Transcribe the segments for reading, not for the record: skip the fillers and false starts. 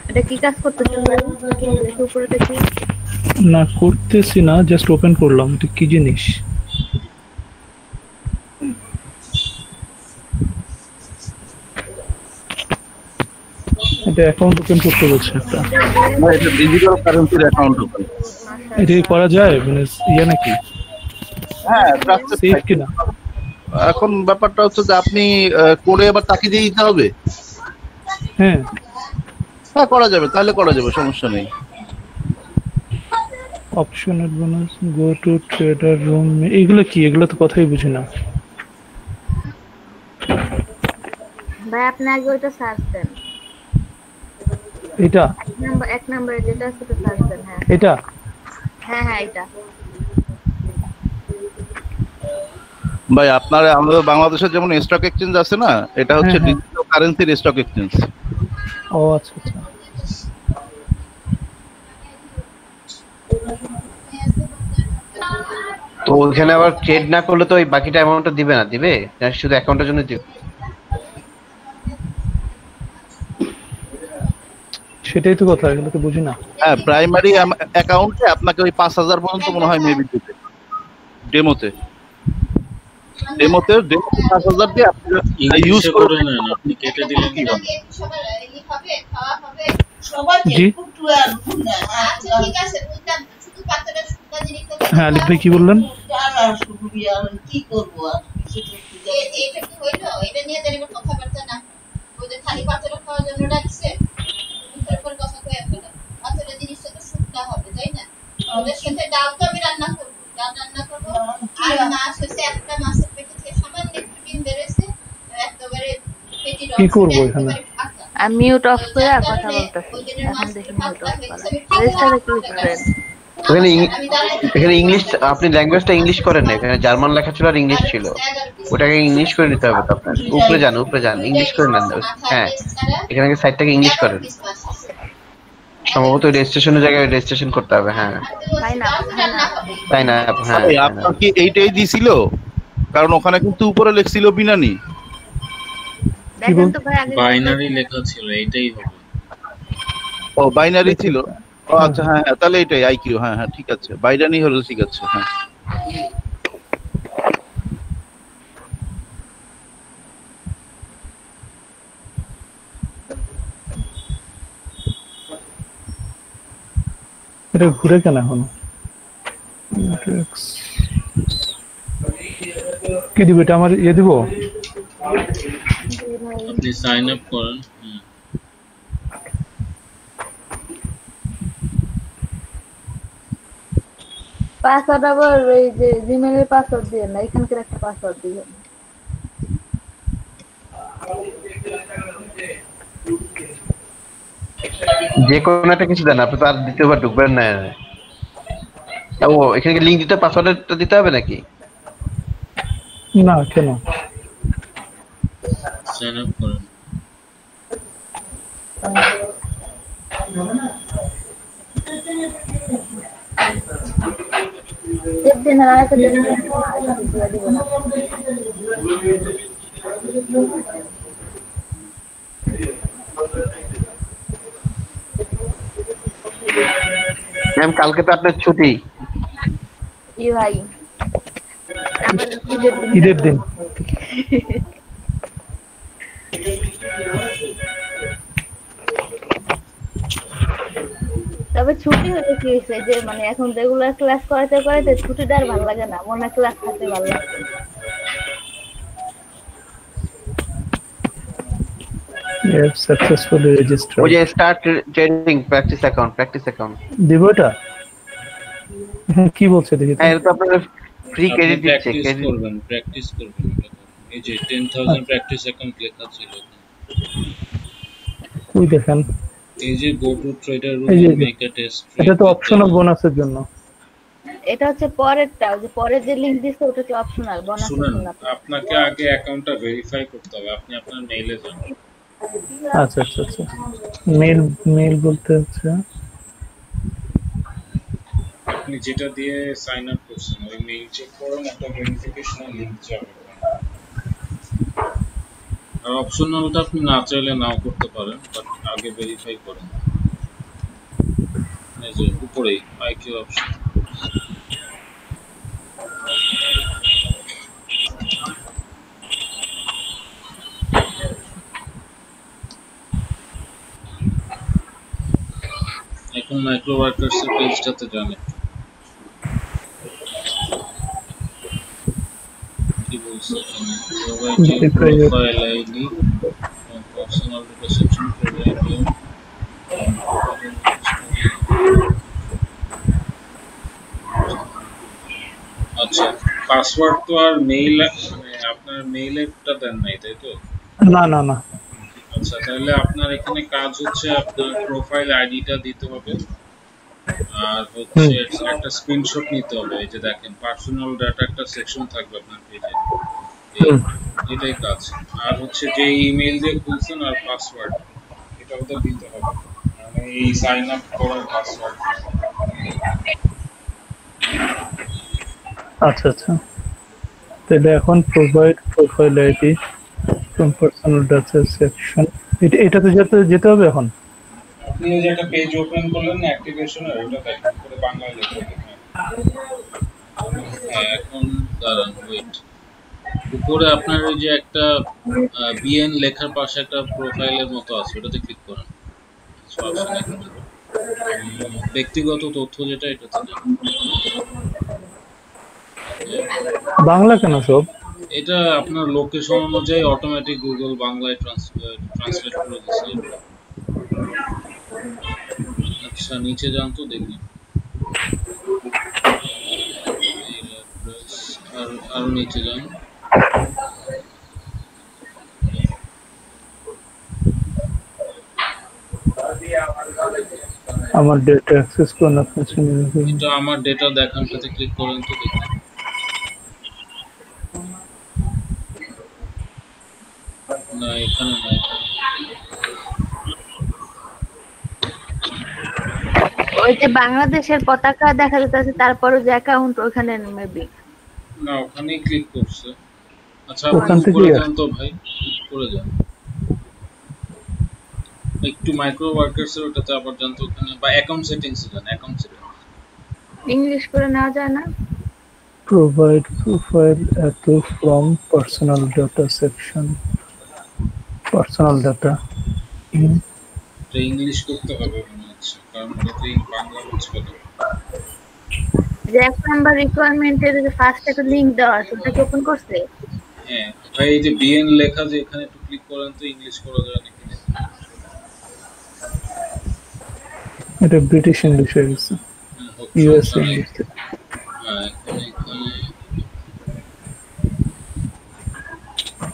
এটা কি কাজ করতেছেন ভাই? দেখি উপরে দেখি। না করতেছি না, জাস্ট ওপেন করলাম। এটা কি জিনিস? এটা অ্যাকাউন্ট ওপেন করতে বলছে একটা। না, এটা ডিজিটাল কারেন্সির অ্যাকাউন্ট ওপেন। এটা কি করা যায় মানে ইয়ে নাকি? হ্যাঁ, ট্রাস্টেড সেফ কিনা? এখন ব্যাপারটা হচ্ছে যে আপনি করে আবার তাকে দিয়ে দিতে হবে। হ্যাঁ হ্যাঁ, করা যাবে, তাহলে করা যাবে, সমস্যা নেই। Option bonus, go to trader room, এগুলো কি? এগুলো তো কথাই বুঝি না। ভাই আপনি আগে ওইটা সার্চ দেন। এটা এক নম্বরে যেটা আছে ওটা সার্চ দেন। হ্যাঁ এটা হ্যাঁ এটা। ভাই আপনার আমাদের বাংলাদেশের যেমন স্টক এক্সচেঞ্জ আছে না, এটা হচ্ছে হ্যাঁ। ডিজিটাল কারেন্সির স্টক এক্সচেঞ্জ। ও আচ্ছা আচ্ছা। তো ওখানে আবার ট্রেড না করলে তো ওই বাকিটা অ্যামাউন্টটা দিবে না, দিবে না শুধু অ্যাকাউন্টের জন্য দিবে? সেটাই তো কথা, এগুলো তো বুঝি না। হ্যাঁ, প্রাইমারি অ্যাকাউন্টে আপনাকে ওই 5,000 পর্যন্ত মনে হয় মেবি দিবে ডেমোতে। ডেমোতে 5,000 দিয়ে আপনি ইউজ করে নেন, আপনি কেটে দিলেন কি হবে? জি হ্যাঁ, আলিফ ভাই কি বললেন? কি করবো আর এটা কি হইলো? এটা নিয়ে জানি কথাবার্তা না, ওই যে খালি পাতলা খাওয়ার জন্য ডাকছে, মুখের উপর কথা কয়ে ফেলে। পাতলা জিনিসটা তো শুকনা হবে, তাই না? ওদের সাথে ডাল তো আমি রান্না করবো, ডাল রান্না করবো। আর মাছ হচ্ছে একটা মাছের পেটে থেকে সামান্য একটু ডিম বেরোছে, একেবারে পেটি কি করবো এখানে? আমি মিউট অফ করে কথা বলতেছি। এখন দেখি মিউট অফ করা। রেজিস্টারে ক্লিক করেন। এখানে ইংলিশ, আপনি ল্যাঙ্গুয়েজটা ইংলিশ করেন না, এখানে জার্মান লেখা ছিল আর ইংলিশ ছিল, ওটাকে ইংলিশ করে নিতে হবে তো আপনার। উপরে যান ইংলিশ করে নেন। হ্যাঁ, এখানে সাইডটাকে ইংলিশ করেন। সম্ভবত রেজিস্ট্রেশনের জায়গায় রেজিস্ট্রেশন করতে হবে। হ্যাঁ তাই না? হ্যাঁ, আপনার কি এইটাই দিছিল? কারণ ওখানে কিন্তু উপরে লেখছিল বিনানি। দেখেন তো ভাই আগে বাইনারি লেখা ছিল, এইটাই হবে। ও বাইনারি ছিল। ও আচ্ছা, হ্যাঁ হ্যাঁ, তাহলে এটাই আইকিউ। হ্যাঁ হ্যাঁ, ঠিক আছে, বাইনারি হলো, ঠিক আছে। হ্যাঁ, এটা ঘুরে কেন এখন? কি দিব এটা? আমার ইয়ে দিব? আপনি সাইন আপ করেন। পাসওয়ার্ড আবার এই যে জিমেইলের পাসওয়ার্ড দিয়ে না, এখানকার একটা পাসওয়ার্ড দিবেন। যে কোনো একটা কিছু দেন, আপনি তো আর দ্বিতীয়বার ঢুকবেন না। ও এখানে লিঙ্ক দিতে, পাসওয়ার্ডটা দিতে হবে নাকি? না কেন? সাইন আপ করেন। দিন আর একটা দিন দিব না। ম্যাম কালকে তো আপনার ছুটি। ই ভাই ঈদের দিন। তবে ছুটি হলে কি হয়েছে যে মানে এখন রেগুলার ক্লাস করাতে করাতে ছুটিটা আর ভালো লাগে না, মনে ক্লাস করতে ভালো লাগে। You have successfully registered. ওই যে স্টার্ট ট্রেডিং প্র্যাকটিস অ্যাকাউন্ট দিব এটা? কি বলছে দেখি তো? হ্যাঁ, এটা তো আপনাদের ফ্রি ক্রেডিট দিচ্ছে। প্র্যাকটিস করবেন এটা। এই যে 10,000 প্র্যাকটিস অ্যাকাউন্ট লেখা ছিল, ওই দেখেন, এই যে go to trader room make a test. এটা তো অপশনাল বোনাসের জন্য। এটা হচ্ছে পরেরটা, ওই যে পরের যে লিংক দিছে ওটা কি অপশনাল, বোনাস শুনুন, আপনাকে আগে অ্যাকাউন্টটা ভেরিফাই করতে হবে। আপনি আপনার মেইলে যান। আচ্ছা আচ্ছা আচ্ছা, মেল বলতে হচ্ছে আপনি যেটা দিয়ে সাইন আপ করছেন ওই মেইল চেক করুন, একটা ভেরিফিকেশন লিংক যাবে। আর অপশনালটা আপনি না চাইলে নাও করতে পারেন, বাট আগে ভেরিফাই করেন। এই যে উপরেই আইকিউ অপশন, এখন মাইক্রো ওয়ার্কার্স এর পেজটাতে যান। কি বলছে এখানে? Provide profile ID, personal data section, provide আচ্ছা পাসওয়ার্ড তো আর মেইল মানে আপনার মেইলেরটা দেন নাই তাই তো? না না না। আচ্ছা তাহলে আপনার এখানে কাজ হচ্ছে আপনার প্রোফাইল আইডিটা দিতে হবে আর হচ্ছে একটা স্ক্রিনশট নিতে হবে। এই যে দেখেন পার্সোনাল ডাটা একটা সেকশন থাকবে আপনার পেজে, এটাই কাজ। আর হচ্ছে যে ইমেল দিয়ে খুলছেন আর পাসওয়ার্ড এটাও তো দিতে হবে, মানে এই সাইন আপ করার পাসওয়ার্ড। আচ্ছা আচ্ছা, তাহলে এখন provide profile ID from personal data section, এটাতে যেতে হবে এখন। আপনি ওই যে একটা পেজ ওপেন করলেন না অ্যাক্টিভেশনের, ওটা দেখেন করে বাংলায় লিখে দিন। এখন দাঁড়ান ওয়েট, উপরে আপনার ওই যে একটা বিএন লেখার পাশে একটা প্রোফাইলের মতো আছে, ওটাতে ক্লিক করুন। ব্যক্তিগত তথ্য যেটা এটাতে না, বাংলা কেন সব? এটা আপনার লোকেশন অনুযায়ী অটোমেটিক গুগল বাংলায় ট্রান্সলেট করে দিচ্ছে। আচ্ছা নিচে যান তো দেখি, আর নিচে যান। আমার ডেটা অ্যাক্সেস করুন, আপনি এটা আমার ডেটা দেখানটাতে ক্লিক করেন তো দেখি। না এখানে নাই, ওই যে বাংলাদেশের পতাকা দেখা যাচ্ছে, তারপরে যে অ্যাকাউন্ট ওখানে মেবি না ওখানেই ক্লিক করছে। আচ্ছা ওখান আপনি থেকে করে যান তো ভাই, করে যান একটু মাইক্রো ওয়ার্কার্স এর ওটাতে আবার যান তো ওখানে, বা অ্যাকাউন্ট সেটিংস যান। অ্যাকাউন্ট সেটিংস ইংলিশ করে নেওয়া যায় না? Provide profile auto from personal data section, personal data এটা ইংলিশ করতে হবে মনে হচ্ছে, কারণ ওটাতে বাংলা হচ্ছে না। যে 1 নাম্বার রিকোয়ারমেন্টের যে ফার্স্ট একটা লিংক দেওয়া আছে, ওটা কি ওপেন করছে? হ্যাঁ ভাই এই যে বিএন লেখা যে এখানে একটু ক্লিক করেন তো, ইংলিশ করা যায় নাকি? এটা ব্রিটিশ ইংলিশ হয়ে গেছে, ইউএস ইংলিশ।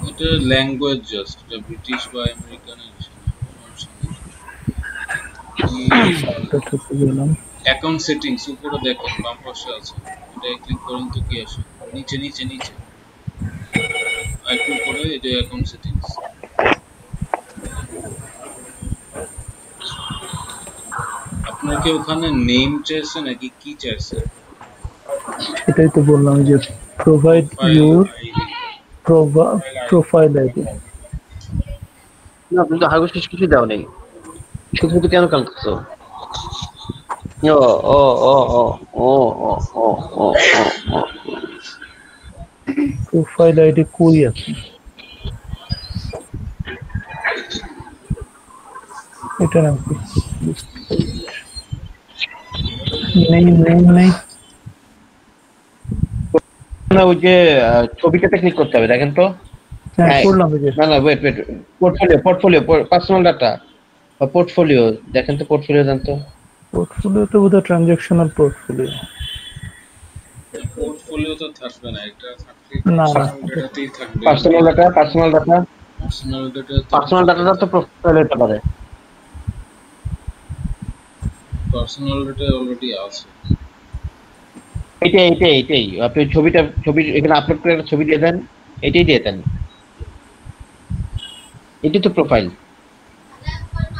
এটা ল্যাঙ্গুয়েজ জাস্ট, এটা ব্রিটিশ বা আমেরিকান অ্যাকাউন্ট সেটিংস উপরে দেখেন বাম পাশে আছে, এটা ক্লিক করুন তো কি আসে? নিচে নিচে নিচে আইকন উপরে এই যে অ্যাকাউন্ট সেটিংস। আপনার কি ওখানে নেম চাইছে নাকি কি চাইছে? এটাই তো বললাম যে প্রোভাইড ইউর প্রোফাইল আইডি। না তুমি তো হাগু শেষ কিছু দাও নেই, শুধু শুধু কেন কাঁদছো? ও ও ও ও ও ও ও ও ও প্রোফাইল আইডি কই আছে? এটা নাম কি? নেই না, ওই যে ছবিটাতে ক্লিক করতে হবে, দেখেন তো। করলাম। না না wait portfolio personal data portfolio দেখেন তো, পোর্টফোলিও দেন তো। পোর্টফোলিও তো বোধহয় ট্রানজাকশনাল পোর্টফোলিও। পোর্টফোলিও তো থাকবে না, এটা থাকবে না ডেটাতেই থাকবে। পার্সোনাল ডাটা পার্সোনাল ডাটা তো প্রোফাইলে হতে পারে। পার্সোনাল ডেটা অলরেডি আছে। এইটাই আপনি ছবি এখানে আপলোড করে একটা ছবি দিয়ে দেন, এটাই দিয়ে দেন, এটাই তো প্রোফাইল।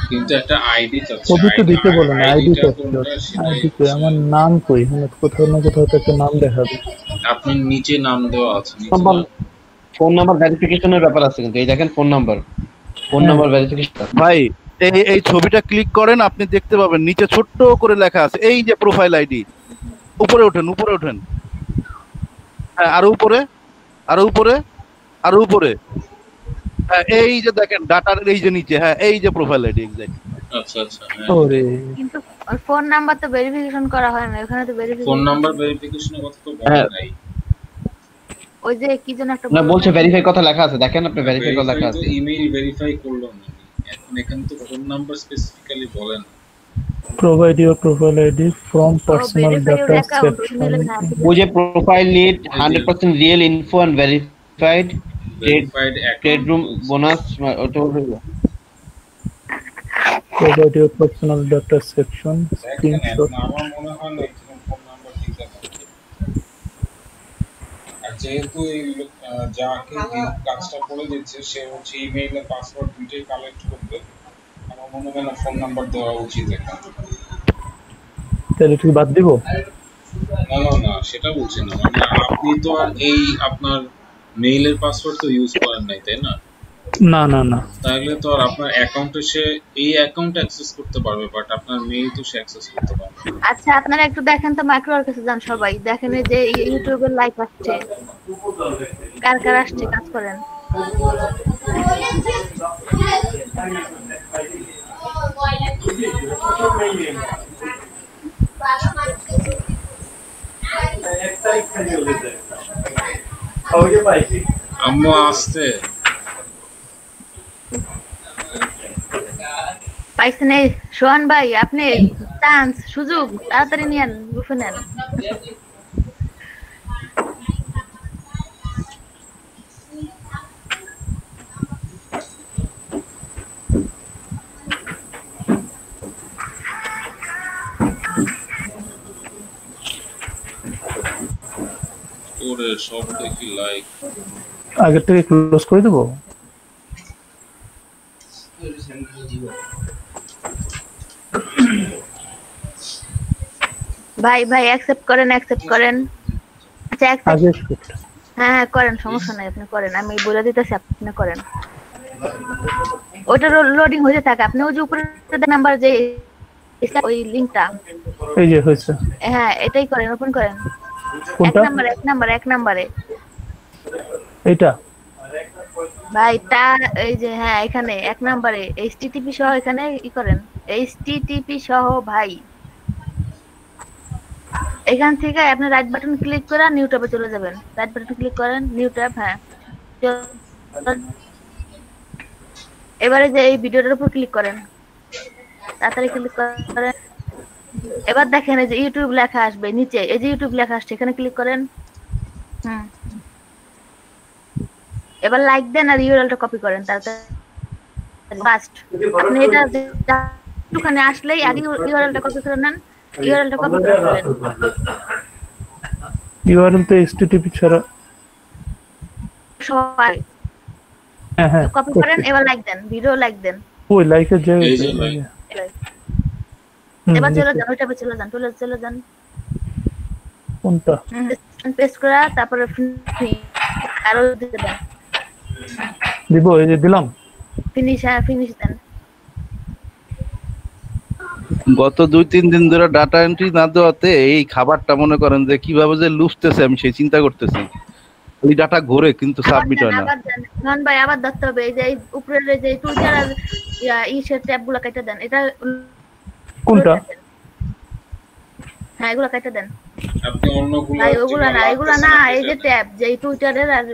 কিন্তু একটা আইডি চাচ্ছে, ছবি তো দিতে বলেন, আইডি কই? আমার নাম কই? কোথাও না কোথাও তো একটা নাম দেখাবে। আপনার নিচে নাম দেওয়া আছে, ফোন নাম্বার ভেরিফিকেশনের ব্যাপার আছে, কিন্তু এই দেখেন ফোন নাম্বার ভেরিফিকেশন। ভাই এই এই ছবিটা ক্লিক করেন, আপনি দেখতে পাবেন নিচে ছোট্ট করে লেখা আছে এই যে প্রোফাইল আইডি। উপরে ওঠেন। হ্যাঁ, আরো উপরে, আরো উপরে। হ্যাঁ, এই যে দেখেন ডাটার এই যে নিচে, হ্যাঁ এই যে প্রোফাইল আইডি এক্স্যাক্ট। আচ্ছা আচ্ছা, হ্যাঁ। ওরে কিন্তু ফোন নাম্বার তো ভেরিফিকেশন করা হয় না, ওখানে তো ফোন ভেরিফিকেশন নাম্বার ভেরিফিকেশনের কথা তো বলা হ্যাঁ। নাই। ওই যে কি যেন একটা না বলছে ভেরিফাই কথা লেখা আছে, দেখেন আপনি ভেরিফাই কথা লেখা ভেরিফাই তো আছে। ইমেইল ভেরিফাই করলো না, এখন এখানে তো ফোন নাম্বার স্পেসিফিক্যালি বলেন। provide your profile ID from personal verify your data account, section. email না ওই যে profile need 100% real info and verified verified trade room bonus, ওটা Provide your personal data section দেখেন, screenshot. এখন আমার মনে হয় না এরকম ফোন নাম্বার দিতে হবে। আর যেহেতু এই যাকে এই কাজটা করে দিচ্ছে সে হচ্ছে ইমেইলে পাসওয়ার্ড দুইটাই কালেক্ট করবে, আমার মনে হয় না ফোন নাম্বার দেওয়া উচিত এখানে। তাহলে কি বাদ দিব? না সেটা বলছি না, মানে আপনি তো আর এই আপনার মেইলের পাসওয়ার্ড তো ইউজ করেন নাই, তাই না? না তাহলে তো আর আপনার অ্যাকাউন্টে সে এই অ্যাকাউন্ট অ্যাক্সেস করতে পারবে, বাট আপনার মেইল তো সে অ্যাক্সেস করতে পারবে না। আচ্ছা আপনারা একটু দেখেন তো, মাইক্রোর কাছে যান সবাই, দেখেন এই যে ইউটিউবের লাইভ আসছে, কার আসছে, কাজ করেন। আম্মু আসতে পাইছেন? এই সোহান ভাই, আপনি চান্স সুযোগ তাড়াতাড়ি নিয়েন, গ্রুপে নেন। ওরে সব দেখি লাইক। আগে থেকে ক্লোজ করে দেবো। ভাই অ্যাকসেপ্ট করেন। আচ্ছা আগে হ্যাঁ করেন, সমস্যা নাই, আপনি করেন, আমি বলে দিতেছি, আপনি করেন। ওটা লোডিং হয়ে থাকে, আপনি ওই যে উপরে নাম্বার যে ওই লিংকটা, এই যে হয়েছে। হ্যাঁ এটাই করেন, ওপেন করেন। কোনটা? এক নাম্বারে এইটা ভাই, এই যে হ্যাঁ এখানে এক নাম্বারে HTTP সহ এখানে ই করেন, HTTP সহ ভাই। এখান থেকে আপনি রাইট বাটন ক্লিক করে নিউ ট্যাবে চলে যাবেন। রাইট বাটন ক্লিক করেন, নিউ ট্যাব, হ্যাঁ। এবারে যে এই ভিডিওটার উপর ক্লিক করেন, তাড়াতাড়ি ক্লিক করেন। এবার দেখেন এই যে ইউটিউব লেখা আসবে নিচে, এই যে ইউটিউব লেখা আসছে, এখানে ক্লিক করেন। এবার লাইক দেন আর ইউআরএলটা কপি করেন তাড়াতাড়ি ফাস্ট। আপনি এটা একটুখানি আসলেই আগে ইউআরএলটা কপি করে নেন, ইউআরএলটা কপি করে ফেলেন। ইউআরএল তো HTTP ছাড়া সবাই হ্যাঁ কপি করেন। এবার লাইক দেন, ভিডিও লাইক দেন। ওই লাইকের জায়গায় এই যে লাইক। এবার চলে যান, ওইটাতে চলে যান। কোনটা? পেস্ট করা, তারপরে আরো দিতে দেন, দিব, এই যে দিলাম। ফিনিশ দেন। গত 2-3 দিন ধরে ডাটা এন্ট্রি না দেওয়াতে এই খাবারটা মনে করেন যে কিভাবে যে লুফতেছে আমি সেই চিন্তা করতেছি। ওই ডাটা ঘোরে কিন্তু সাবমিট হয় না। নন ভাই আবার ধরতে হবে, এই যে উপরের এই যে টুইটার আর ইসের ট্যাবগুলো কেটে দেন। এটা কোনটা? হ্যাঁ এগুলো কেটে দেন আপনি অন্যগুলো ভাই, ওগুলো না, এগুলো না, এই যে ট্যাব, যে টুইটারের আর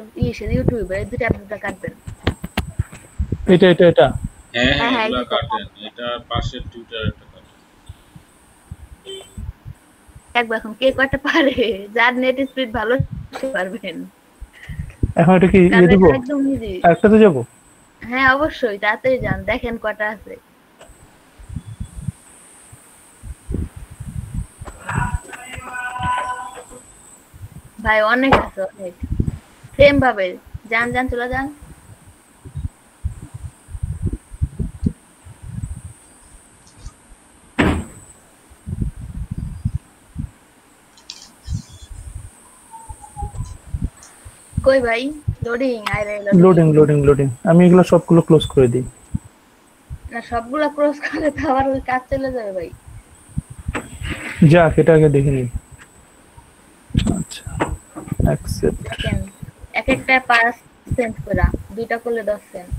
ইউটিউবের এই দুটো ট্যাবটা কাটবেন। এটা হ্যাঁ এগুলো কাটেন, এটা পাশের টুইটারটা কাটেন। একবার এখন কে কয়টা পারে, যার নেট স্পিড ভালো সে পারবেন। এখন এটা কি কারণ দিব? এটা একদম ইজি। একটাতে যাব? হ্যাঁ অবশ্যই, তাড়াতাড়ি যান, দেখেন কয়টা আছে। ভাই অনেক আছে, অনেক। সেম ভাবে যান চলে যান। কই ভাই লোডিং আরে লোডিং আমি এগুলো সবগুলো ক্লোজ করে দিই। না সবগুলা ক্রস করে তো আবার ওই কাজ চলে যাবে ভাই। যাক এটা আগে দেখে নিই। আচ্ছা অ্যাকসেপ্ট। দেখেন এক একটা 5 সেন্ট করে, দুইটা করলে 10 সেন্ট।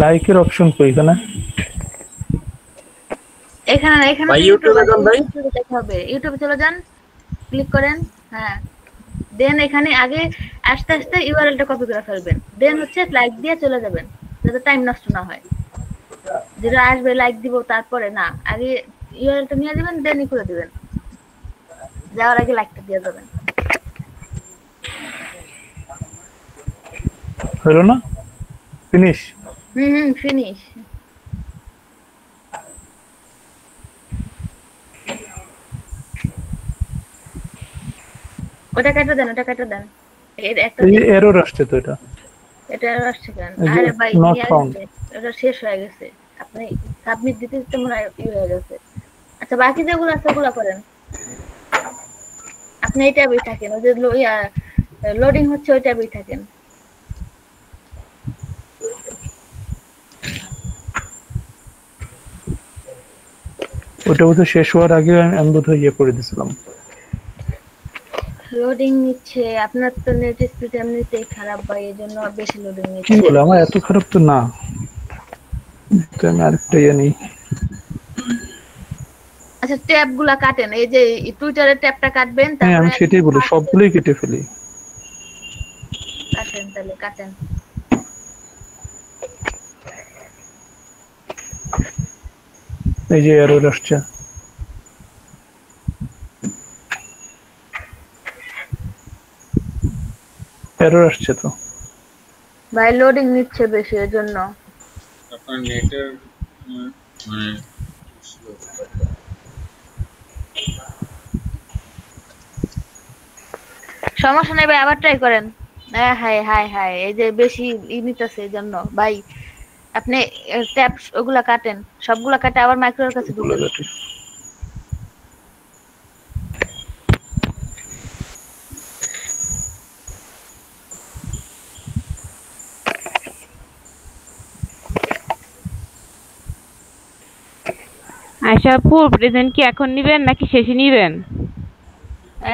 লাইকের অপশন কই এখানে? এখানে ভাই ইউটিউবে যান ভাই। দেখা হবে, ইউটিউবে চলে যান, ক্লিক করেন। হ্যাঁ দেন এখানে আগে আস্তে আস্তে ইউআরএলটা কপি করে ফেলবেন, দেন হচ্ছে লাইক দিয়ে চলে যাবেন যাতে টাইম নষ্ট না হয়। যেটা আসবে লাইক দিব তারপরে না, আগে ইউআরএলটা নিয়ে দিবেন দেনই করে দিবেন, যাওয়ার আগে লাইকটা দিয়ে যাবেন। হলো না? ফিনিশ। ফিনিশ। ওটা কেটে দেন, ওটা কেটে দেন। এর একটা এই এরর আসছে তো এটা আসছে কেন? এই যে আরে ভাই not found। এটা শেষ হয়ে গেছে, আপনি সাবমিট দিতে দিতে মনে হয় হয়ে গেছে। আচ্ছা বাকি যেগুলো আছে ওগুলো করেন। আপনি এই ট্যাবেই থাকেন, ওই যে লোডিং হচ্ছে ওই ট্যাবেই থাকেন। ওটা বোধহয় শেষ হওয়ার আগে আমি বোধহয় ইয়ে করে দিয়েছিলাম। লোডিং নিচ্ছে, আপনার তো নেট স্পিড এমনিতেই খারাপ ভাই, এজন্য বেশি লোডিং কি নিচ্ছে। বলে আমার এত খারাপ তো না। তো আমি আরেকটা ইয়ে নিই। আচ্ছা ট্যাব গুলা কাটেন, এই যে টুইটারের ট্যাবটা কাটবেন। হ্যাঁ আমি সেটাই বলি, সবগুলোই কেটে ফেলি। কাটেন তাহলে কাটেন। এই যে এরর আসছে। এরর আসছে তো ভাই, লোডিং নিচ্ছে বেশি এজন্য। আপনার নেটের মানে সমস্যা নেই ভাই, আবার ট্রাই করেন। হাই এই যে বেশি নিতেছে এজন্য ভাই। আপনি ট্যাব ওগুলা কাটেন, সবগুলা কাটে আবার মাইক্রোর কাছে ঢুকে দেন। আয়শা আপু প্রেজেন্ট কি এখন নিবেন নাকি শেষে নিবেন?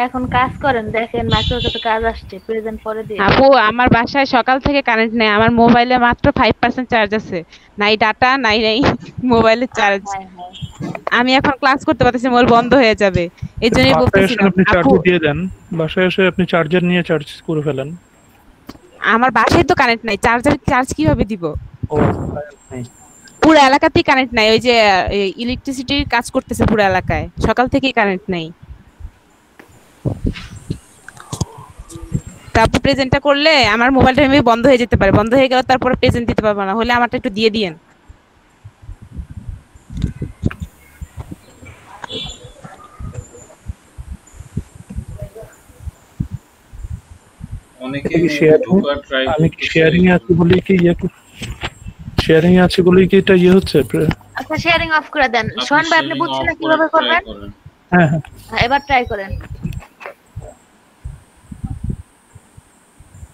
এখন কাজ করেন, দেখেন মাইক্রোর কাছে কাজ আসছে, প্রেজেন্ট পরে দিন। আপু আমার বাসায় সকাল থেকে কারেন্ট নেই, আমার মোবাইলে মাত্র 5% চার্জ আছে, নাই ডাটা নাই মোবাইলের চার্জ। আমি এখন ক্লাস করতে পারতেছি, মোবাইল বন্ধ হয়ে যাবে, এইজন্যই বলতেছিলাম আপনি আপু চার্জ দিয়ে দেন, বাসায় এসে আপনি চার্জার নিয়ে চার্জ করে ফেলেন। আমার বাসায় তো কারেন্ট নাই, চার্জ কিভাবে দিব? ও পুরো এলাকাতেই কারেন্ট নাই, ওই যে ইলেকট্রিসিটির কাজ করতেছে পুরো এলাকায়, সকাল থেকেই কারেন্ট নাই। তারপর প্রেজেন্টটা করলে আমার মোবাইলটা এমনি বন্ধ হয়ে যেতে পারে, বন্ধ হয়ে গেলে তারপর প্রেজেন্ট দিতে পারবো না, হলে আমারটা একটু দিয়ে দিয়েন। অনেকে আমি কি শেয়ারিং এ আছি বলেই কি শেয়ারিং এ আছে বলেই কি এটা ইয়ে হচ্ছে? আচ্ছা শেয়ারিং অফ করে দেন। শোন ভাই, আপনি বুঝছেন না কিভাবে করবেন? হ্যাঁ এবার ট্রাই করেন।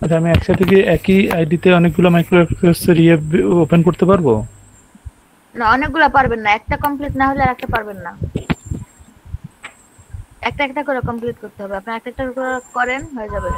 আচ্ছা আমি একসাথে কি একই আইডিতে অনেকগুলো মাইক্রো অ্যাক্সেসের ইয়ে ওপেন করতে পারবো? না অনেকগুলো পারবেন না, একটা কমপ্লিট না হলে আরেকটা পারবেন না। একটা একটা করে কমপ্লিট করতে হবে, আপনি একটা একটা করে করেন হয়ে যাবে।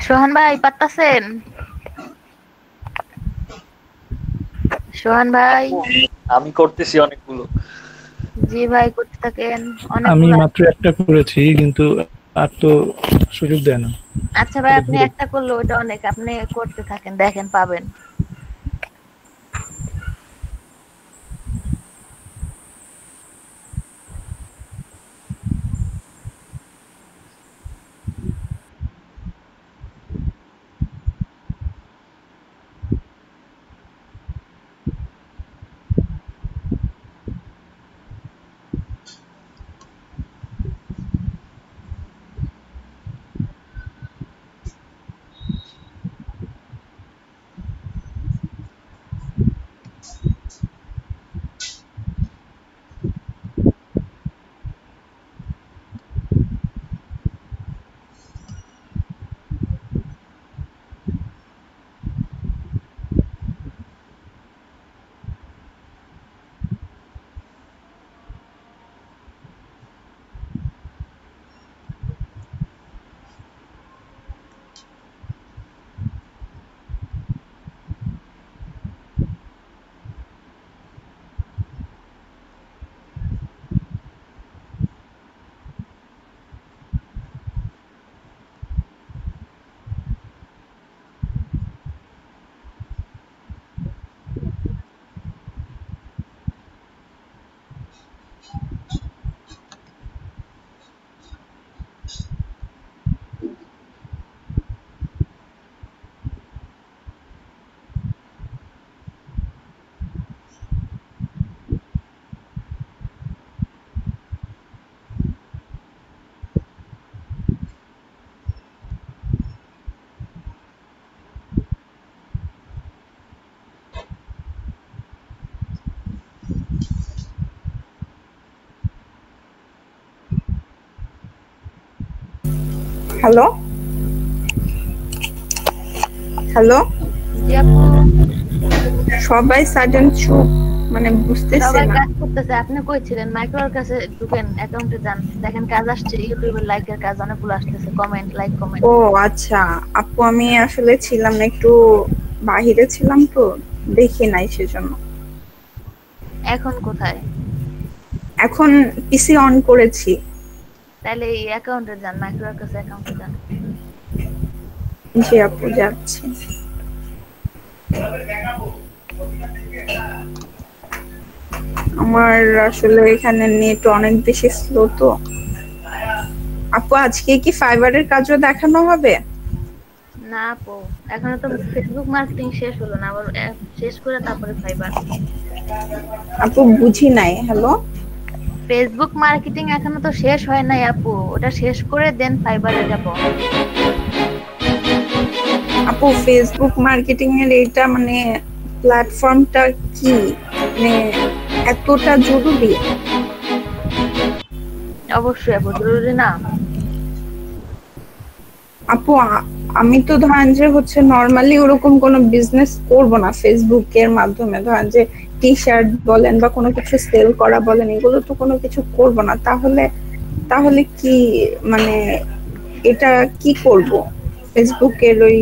সোহান ভাই পারতাছেন? সোহান ভাই? আমি করতেছি অনেকগুলো। জি ভাই, করতে থাকেন। আমি অনেকগুলো। মাত্র একটা করেছি, কিন্তু আর তো সুযোগ দেয় না। আচ্ছা ভাই, আপনি একটা করলে ওটা অনেক, আপনি করতে থাকেন, দেখেন পাবেন। হ্যালো হ্যালো, জি আপু। সবাই সাডেন চুপ, মানে বুঝতেছি সবাই না। কাজ করতেছে। আপনি কই ছিলেন? মাইক্রোর কাছে ঢুকেন, অ্যাকাউন্টে যান, দেখেন কাজ আসছে, ইউটিউবের লাইকের কাজ অনেকগুলো আসতেছে, কমেন্ট, লাইক, কমেন্ট। ও আচ্ছা আপু, আমি আসলে ছিলাম না, একটু বাহিরে ছিলাম তো, দেখি নাই সেজন্য। এখন কোথায়? এখন পিসি অন করেছি। তাহলে এই অ্যাকাউন্টে যান, মাইক্রোর কাছে অ্যাকাউন্টে যান। জি আপু, যাচ্ছি। আমার আসলে এখানে নেট অনেক বেশি স্লো তো। আপু আজকে কি ফাইবারের কাজও দেখানো হবে? না আপু, এখনো তো ফেসবুক মার্কেটিং শেষ হলো না, আবার শেষ করে তারপরে ফাইবার। আপু বুঝি নাই। হ্যালো, ফেসবুক মার্কেটিং এখনো তো শেষ হয় নাই আপু, ওটা শেষ করে দেন ফাইবারে যাব। আপু ফেসবুক মার্কেটিং এর এটা মানে প্ল্যাটফর্মটা কি, মানে এতটা জরুরি? অবশ্যই আপু, জরুরি না? আপু আমি তো ধরেন যে হচ্ছে নরমালি ওরকম কোনো বিজনেস করব না ফেসবুকের মাধ্যমে, ধরেন যে টি শার্ট বলেন বা কোনো কিছু সেল করা বলেন, এগুলো তো কোনো কিছু করব না। তাহলে তাহলে কি মানে এটা কি করব? ফেসবুকের ওই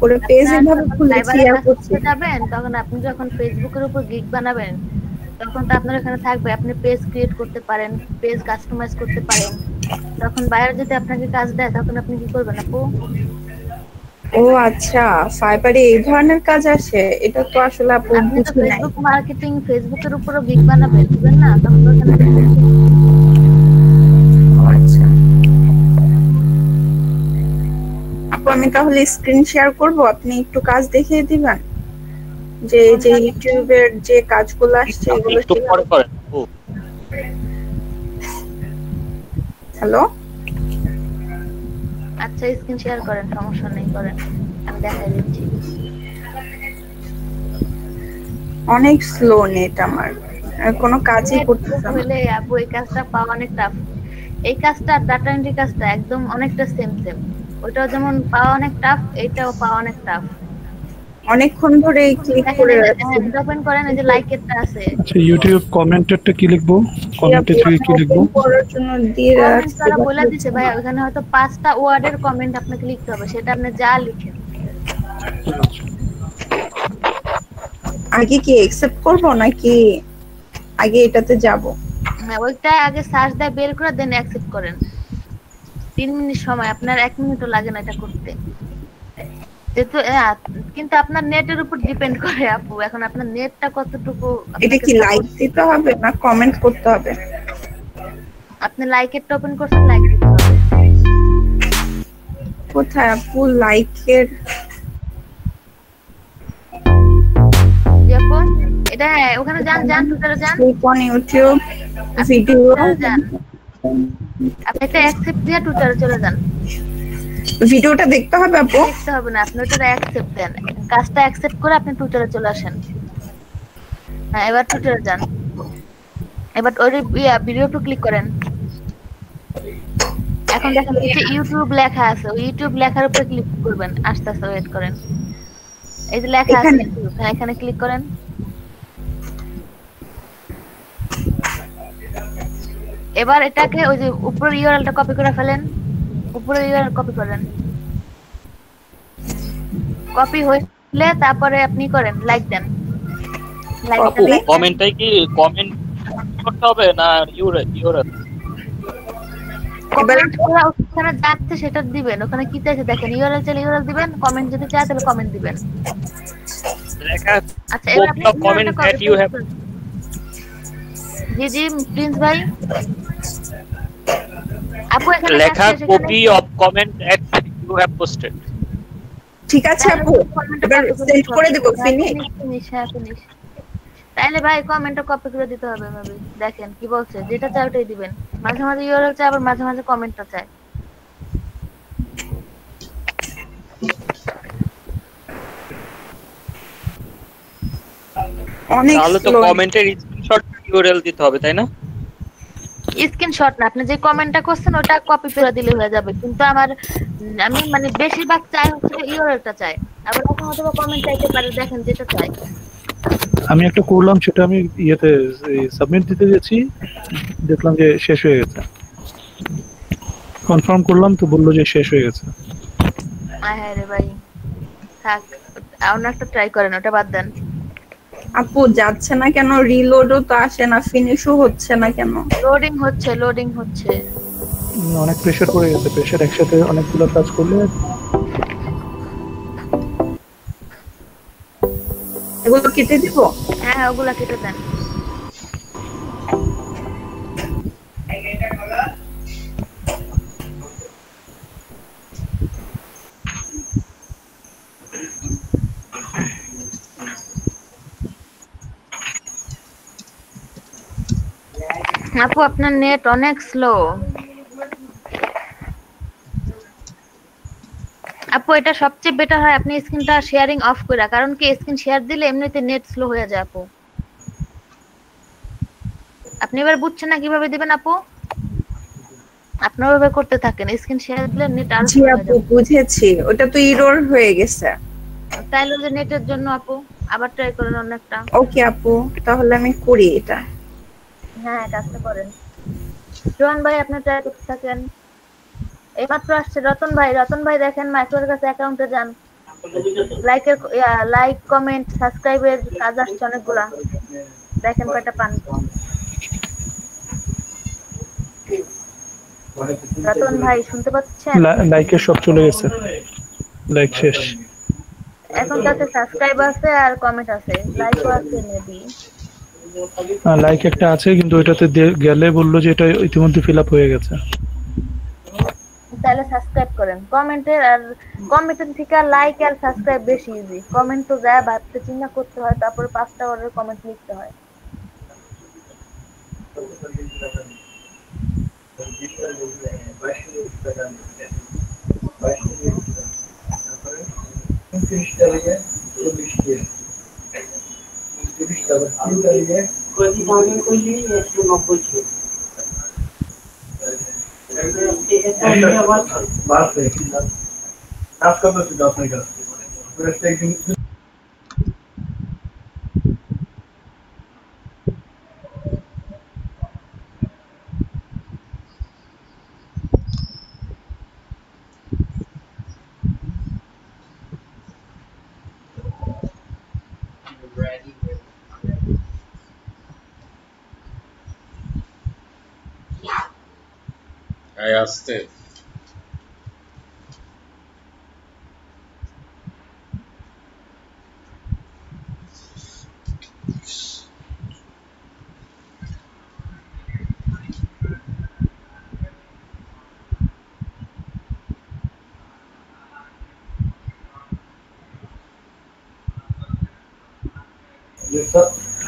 করে পেজ এভাবে খুলেছি আর করছি। যাবেন তখন আপনি যখন ফেসবুকের উপর গিগ বানাবেন, তখন তো আপনার এখানে থাকবে, আপনি পেজ ক্রিয়েট করতে পারেন, পেজ কাস্টমাইজ করতে পারেন। তখন বাইরে যদি আপনাকে কাজ দেয়, তখন আপনি কি করবেন আপু? ও আচ্ছা, ফাইবারে এই ধরনের কাজ আসে? এটা তো আসলে আপু আপনি তো বুঝি নাই। ফেসবুক মার্কেটিং, ফেসবুকের উপরও গিগ বানাবেন, বুঝবেন না? তখন ওখানে আচ্ছা আপু, আমি তাহলে স্ক্রিন শেয়ার করব, আপনি একটু কাজ দেখিয়ে দিবেন, যে যে ইউটিউবের যে কাজগুলো আসছে এগুলো একটু পরে করেন। হ্যালো, আচ্ছা স্ক্রিন শেয়ার করেন, সমস্যা নেই, করেন, আমি দেখাই দিচ্ছি। অনেক স্লো নেট আমার, কোনো কাজই করতেছে না। হইলে আপু এই কাজটা পাওয়া অনেক টাফ। এই কাজটা, ডাটা এন্ট্রি কাজটা একদম অনেকটা সেম সেম। ওইটাও যেমন পাওয়া অনেক টাফ, এইটাও পাওয়া অনেক টাফ। অনেকক্ষণ ধরে ক্লিক করে রাখছি। ওপেন করেন, এই যে লাইকেরটা আছে। আচ্ছা ইউটিউব কমেন্টেরটা কি লিখবো? কমেন্টে থেকে কি লিখবো? পড়ার জন্য দিয়ে কমেন্ট রাখছি। করা বলে দিছে ভাই, ওখানে হয়তো 5টা ওয়ার্ডের কমেন্ট আপনাকে লিখতে হবে, সেটা আপনি যা লিখেন। আগে কি অ্যাকসেপ্ট করব নাকি আগে এটাতে যাব? হ্যাঁ, ওইটা আগে সার্চ দিয়ে বের করে দেন অ্যাকসেপ্ট করেন। 3 মিনিট সময়, আপনার 1 মিনিটও লাগে না এটা করতে। যেহেতু কিন্তু আপনার নেটের উপর ডিপেন্ড করে আপু, এখন আপনার নেটটা কতটুকু। এটা কি লাইক দিতে হবে না কমেন্ট করতে হবে? আপনি লাইকেরটা ওপেন করছেন, লাইক দিতে হবে। কোথায় আপু লাইকের? আপু এটা ওখানে যান টুইটারে যান, কোন ইউটিউব ভিডিও যান, আপনি একটা অ্যাকসেপ্ট দিয়ে টুইটারে চলে যান। ভিডিওটা দেখতে হবে আপু? দেখতে হবে না, আপনি ওটা অ্যাকসেপ্ট দেন, কাজটা অ্যাকসেপ্ট করে আপনি টুইটারে চলে আসেন। হ্যাঁ, এবার টুইটারে যান, এবার ওই ভিডিওটা ক্লিক করেন। এখন দেখেন নিচে ইউটিউব লেখা আছে, ওই ইউটিউব লেখার উপরে ক্লিক করবেন। আস্তে আস্তে ওয়েট করেন, এই যে লেখা আছে ইউটিউব, হ্যাঁ এখানে ক্লিক করেন। এবার এটাকে ওই যে উপরের ইউআরএলটা কপি করে ফেলেন, উপরের ইউআরএল কপি করেন। কপি হইলে তারপরে আপনি করেন লাইক দেন। আপু কমেন্টটাই কি কমেন্ট করতে হবে না ইউআরএল? কমেন্ট ওখানে যাচ্ছে সেটা দিবেন, ওখানে কি চাইছে দেখেন, ইউআরএল চাইলে ইউআরএল দিবেন, কমেন্ট যদি চায় তাহলে কমেন্ট দিবেন। লেখা আচ্ছা এবার আপনি কমেন্ট দ্যাট ইউ হ্যাভ। জি প্রিন্স ভাই, আপু এখানে লেখা copy of comment that you have posted. ঠিক আছে আপু, এবার সেন্ড করে দেব। ফিনিশ। তাইলে ভাই কমেন্টটা কপি করে দিতে হবে ভাবি। দেখেন কি বলছে, যেটা চাই ওটাই দিবেন। মাঝে মাঝে ইউআরএল চাই, আবার মাঝে মাঝে কমেন্টটা চাই। তাহলে তো কমেন্টের স্ক্রিনশট ইউআরএল দিতে হবে তাই না? স্ক্রিনশট না, আপনি যে কমেন্টটা করছেন ওটা কপি করে দিলে হয়ে যাবে, কিন্তু আমি মানে বেশিরভাগ চাই হচ্ছে ইউআরএলটা চাই, আবার কখনো অথবা কমেন্ট চাইতে পারে। দেখেন যেটা চাই। আমি একটা করলাম, সেটা আমি ইয়েতে সাবমিট দিতে গেছি, দেখলাম যে শেষ হয়ে গেছে। কনফার্ম করলাম তো বললো যে শেষ হয়ে গেছে। হ্যাঁ রে ভাই, থাক, অন্য একটা ট্রাই করেন, ওটা বাদ দেন। আপু যাচ্ছে না কেন? রিলোডও তো আসে না, ফিনিশও হচ্ছে না কেন? লোডিং হচ্ছে। অনেক প্রেসার পড়ে গেছে, প্রেসার একসাথে অনেকগুলো কাজ করলে। এগুলো কেটে দিব? হ্যাঁ ওগুলা কেটে দেন। আপু আপনার নেট অনেক স্লো। আপু এটা সবচেয়ে বেটার হয় আপনি স্ক্রিনটা শেয়ারিং অফ করে, কারণ কি স্ক্রিন শেয়ার দিলে এমনিতে নেট স্লো হয়ে যায় আপু। আপনি এবার বুঝছেন না কিভাবে দিবেন আপু? আপনারা ওভাবে করতে থাকেন, স্ক্রিন শেয়ার দিলে নেট আর জি আপু বুঝেছি, ওটা তো এরর হয়ে গেছে। তাইলে যে নেটের জন্য আপু আবার ট্রাই করেন অনেকটা। ওকে আপু, তাহলে আমি করি এটা। হ্যাঁ কাজটা করেন। জোয়ান ভাই আপনি ট্রাই করতে থাকেন। এইমাত্র আসছে রতন ভাই দেখেন মাইক্রোর কাছে অ্যাকাউন্টে যান, লাইক কমেন্ট সাবস্ক্রাইবের কাজ আসছে অনেকগুলা, দেখেন কয়টা পান। রতন ভাই শুনতে পাচ্ছেন? লাইকের সব চলে গেছে, লাইক শেষ। এখন তাতে সাবস্ক্রাইব আছে আর কমেন্ট আছে, লাইকও আছে মেবি। লাইক একটা আছে কিন্তু ওইটাতে গেলে বললো যে এটা ইতিমধ্যে ফিল আপ হয়ে গেছে। তাহলে সাবস্ক্রাইব করেন। কমেন্টের আর কমেন্টের থেকে লাইক আর সাবস্ক্রাইব বেশি ইজি। কমেন্ট তো যায় ভাবতে চিন্তা করতে হয়, তারপর 5টা ওয়ার্ডের কমেন্ট লিখতে হয়। ভাই আসতে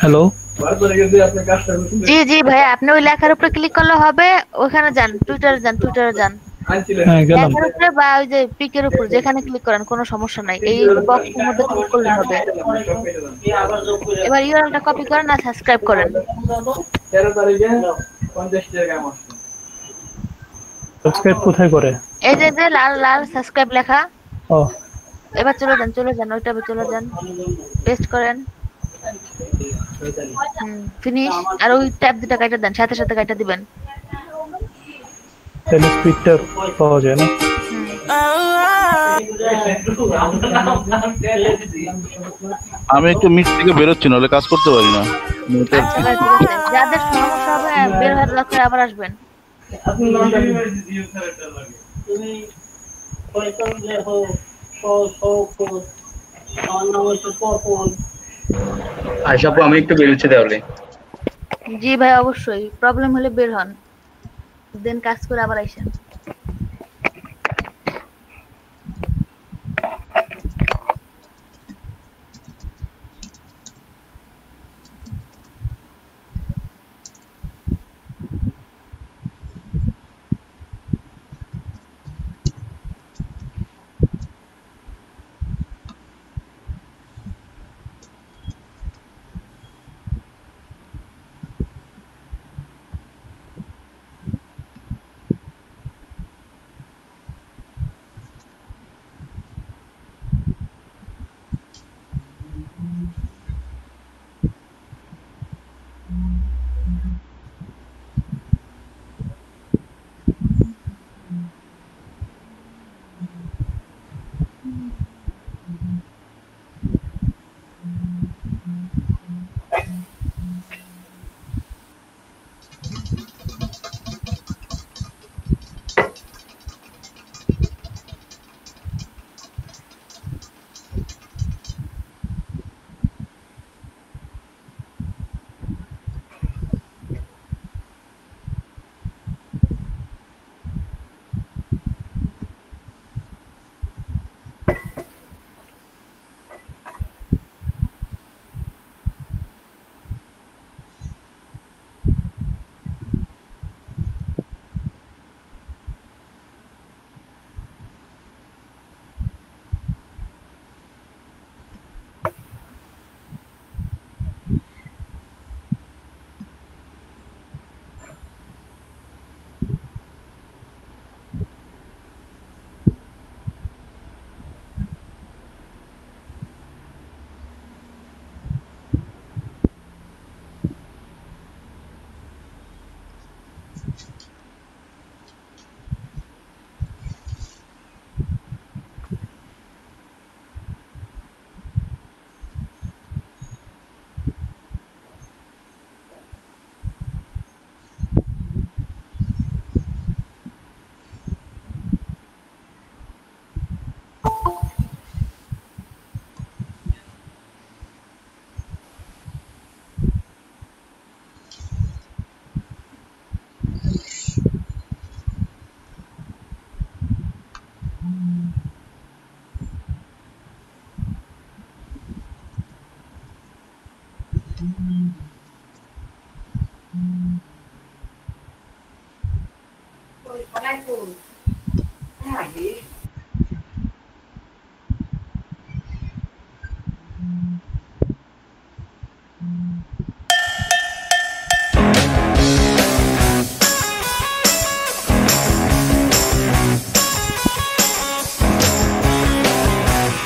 হ্যালো, জি জি ভাই, আপনি ওই লেখার উপরে ক্লিক করলে হবে। ওখানে যান, টুইটারে যান, টুইটারে যান। হ্যাঁ গেলাম। লেখার উপরে বা ওই যে পিকের উপর যেখানে ক্লিক করেন কোনো সমস্যা নাই, এই বক্সের মধ্যে ক্লিক করলে হবে। এবার ইউআরএলটা কপি করেন আর সাবস্ক্রাইব করেন। সাবস্ক্রাইব কোথায় করে? এই যে লাল লাল সাবস্ক্রাইব লেখা, ও এবার চলে যান, ওইটাতে চলে যান, পেস্ট করেন, ফিনিশ। আর ওই ট্যাব দুটা কাটা দেন, সাথে সাথে কাটা দিবেন। তাহলে স্পিডটা পাওয়া যায় না? আমি একটু মিট থেকে বেরোচ্ছি, নাহলে কাজ করতে পারি না। আচ্ছা ভাই, ঠিক আছে। যাদের সমস্যা হবে বের হয়ে রাখলে আবার আসবেন। আশা আপু, আমি একটু বেরোচ্ছি তাহলে। জি ভাই, অবশ্যই। প্রবলেম হলে বের হন, দেন কাজ করে আবার আইসেন।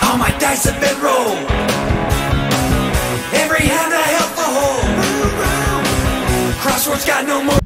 All my dice have been rolled. Every hand I held for hold. Crossroads got no more.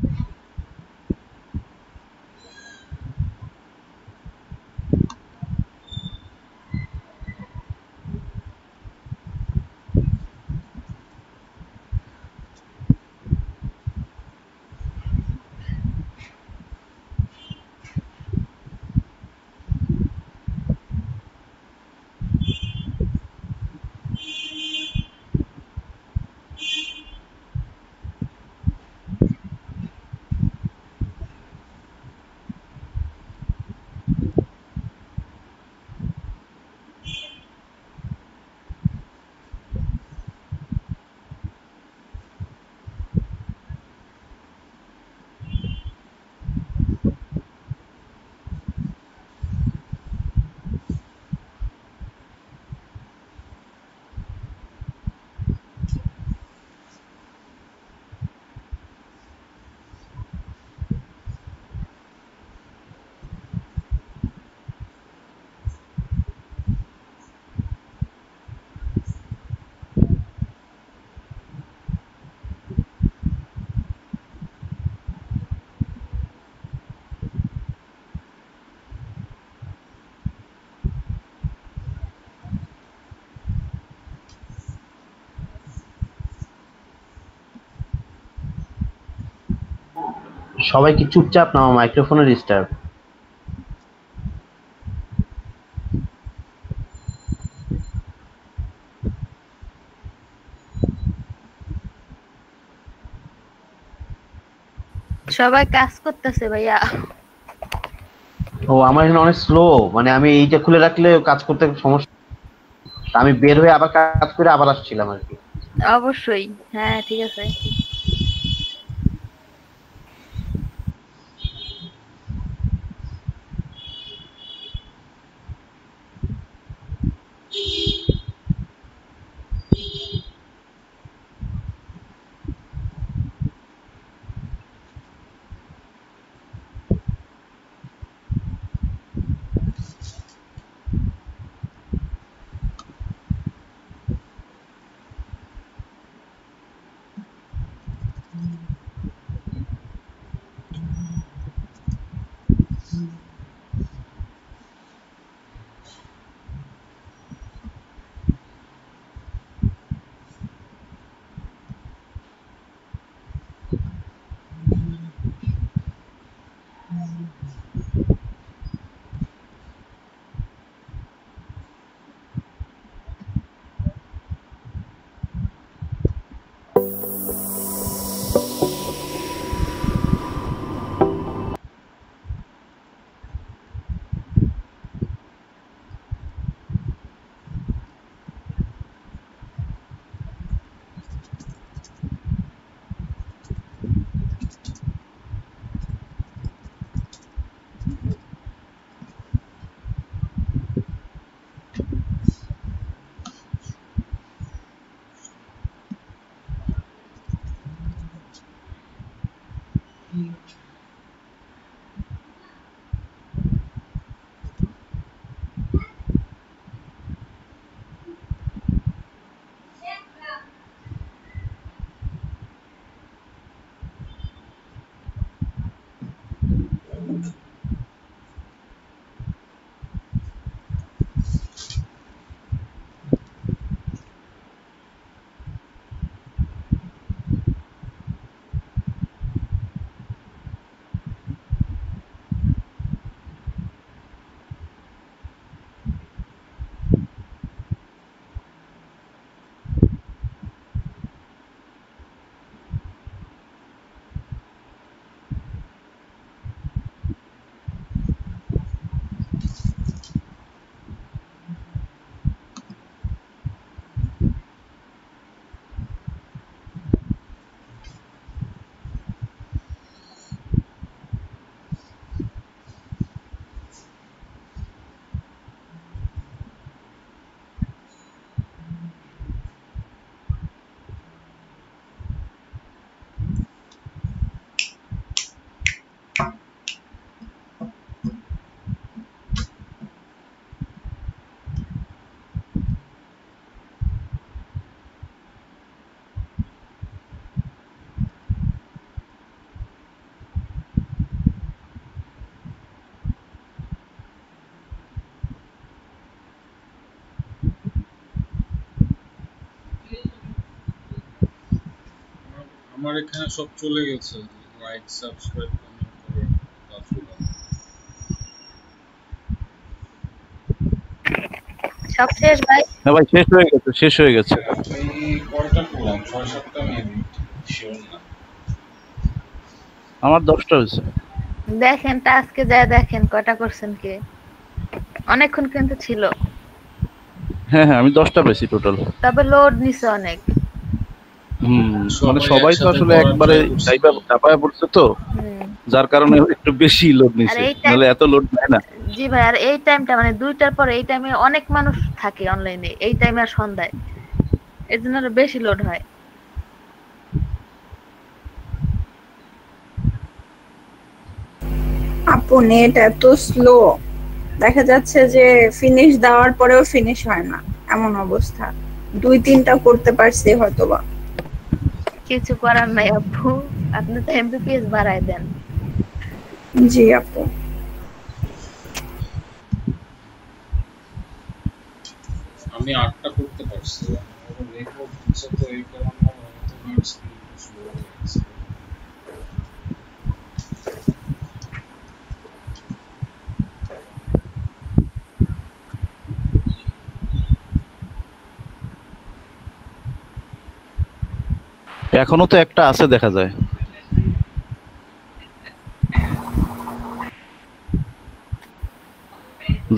সবাই কি চুপচাপ না? মাইক্রোফোনে ডিস্টার্ব। সবাই কাজ করতেছে ভাইয়া। ও আমার এখানে অনেক স্লো, মানে আমি এইটা খুলে রাখলে কাজ করতে সমস্যা, আমি বের হয়ে আবার কাজ করে আবার আসছিলাম আর কি। অবশ্যই, হ্যাঁ ঠিক আছে। আমার এখানে সব চলে গেছে, লাইক সাবস্ক্রাইব কমেন্ট করে কাজগুলো। সব শেষ ভাই? না ভাই, শেষ হয়ে গেছে, শেষ হয়ে গেছে। এই কয়টা করলাম? 6-7টা মেবি, শিওর না। আমার 10টা হয়েছে। দেখেন টাস্কে যায় দেখেন কয়টা করছেন কে। অনেকক্ষণ কিন্তু ছিল। হ্যাঁ হ্যাঁ, আমি 10টা পেয়েছি টোটাল। তবে লোড নিছে অনেক। মানে সবাই তো আসলে একবারে চাপায় পড়ছে তো, যার কারণে একটু বেশি লোড নিছে, নাহলে এত লোড নেয় না। জি ভাই, আর এই টাইমটা মানে 2টার পরে এই টাইমে অনেক মানুষ থাকে অনলাইনে, এই টাইমে আর সন্ধ্যায়, এর জন্য আরো বেশি লোড হয়। আপু নেট এত স্লো, দেখা যাচ্ছে যে ফিনিশ দেওয়ার পরেও ফিনিশ হয় না, এমন অবস্থা। 2-3টা করতে পারছি হয়তোবা। কিছু করার নাই আপু, আপনি তো এমবিপিএস বাড়ায় দেন। জি আপু। আমি 8টা করতে পারছি, আমার রেকর্ড হচ্ছে তো এই কারণে আমার স্পিড স্লো হয়ে গেছে। এখনো তো একটা আছে দেখা যায়।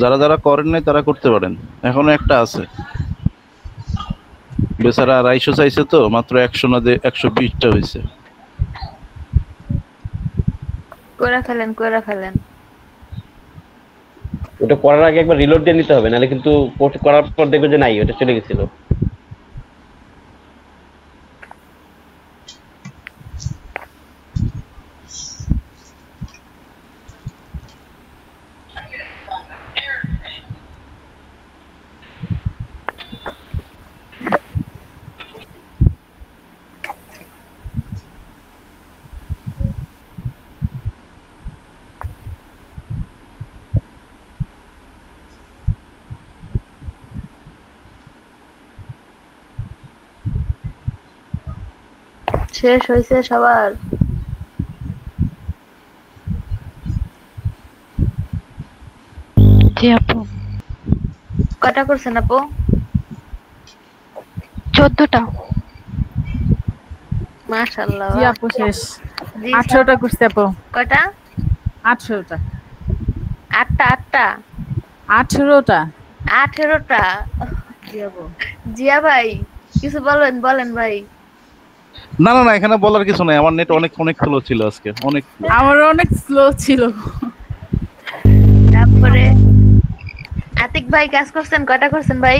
যারা যারা করেন নাই তারা করতে পারেন, এখনো একটা আছে। বেচারা 250 চাইছে তো, মাত্র 100 না 120টা হয়েছে। করে ফেলেন। ওটা করার আগে একবার রিলোড দিয়ে নিতে হবে, নাহলে কিন্তু পোস্ট করার পর দেখবে যে নাই, ওটা চলে গেছিল। শেষ হয়েছে সবার? জি আপু। কটা করছেন আপু? 14টা। মাশাআল্লাহ। জি আপু শেষ। জি, 18টা করতে আপু। কয়টা? 18টা। 8টা। 18টা। 18টা। জি আপু। জিয়া ভাই কিছু বলেন ভাই। না না না, এখানে বলার কিছু নাই, আমার নেট অনেক স্লো ছিল আজকে, অনেক। আমারও অনেক স্লো ছিল। তারপরে আতিক ভাই কাজ করছেন, কয়টা করছেন ভাই?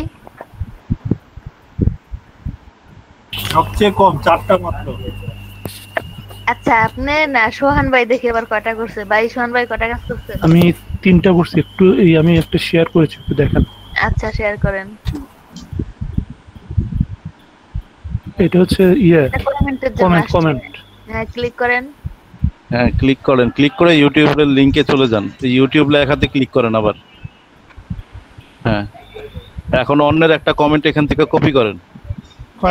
সবচেয়ে কম 4টা মাত্র। আচ্ছা আপনি না সোহান ভাই দেখে এবার কয়টা করছে ভাই? সোহান ভাই কয়টা কাজ করছে? আমি 3টা করছি, একটু আমি একটা শেয়ার করেছি, একটু দেখেন। আচ্ছা শেয়ার করেন। এটা হচ্ছে কমেন্ট। হ্যাঁ ক্লিক করেন। হ্যাঁ ক্লিক করে ইউটিউবের লিংকে চলে যান, ইউটিউব লেখাতে ক্লিক করেন আবার। হ্যাঁ এখন অন্যের একটা কমেন্ট এখান থেকে কপি করেন।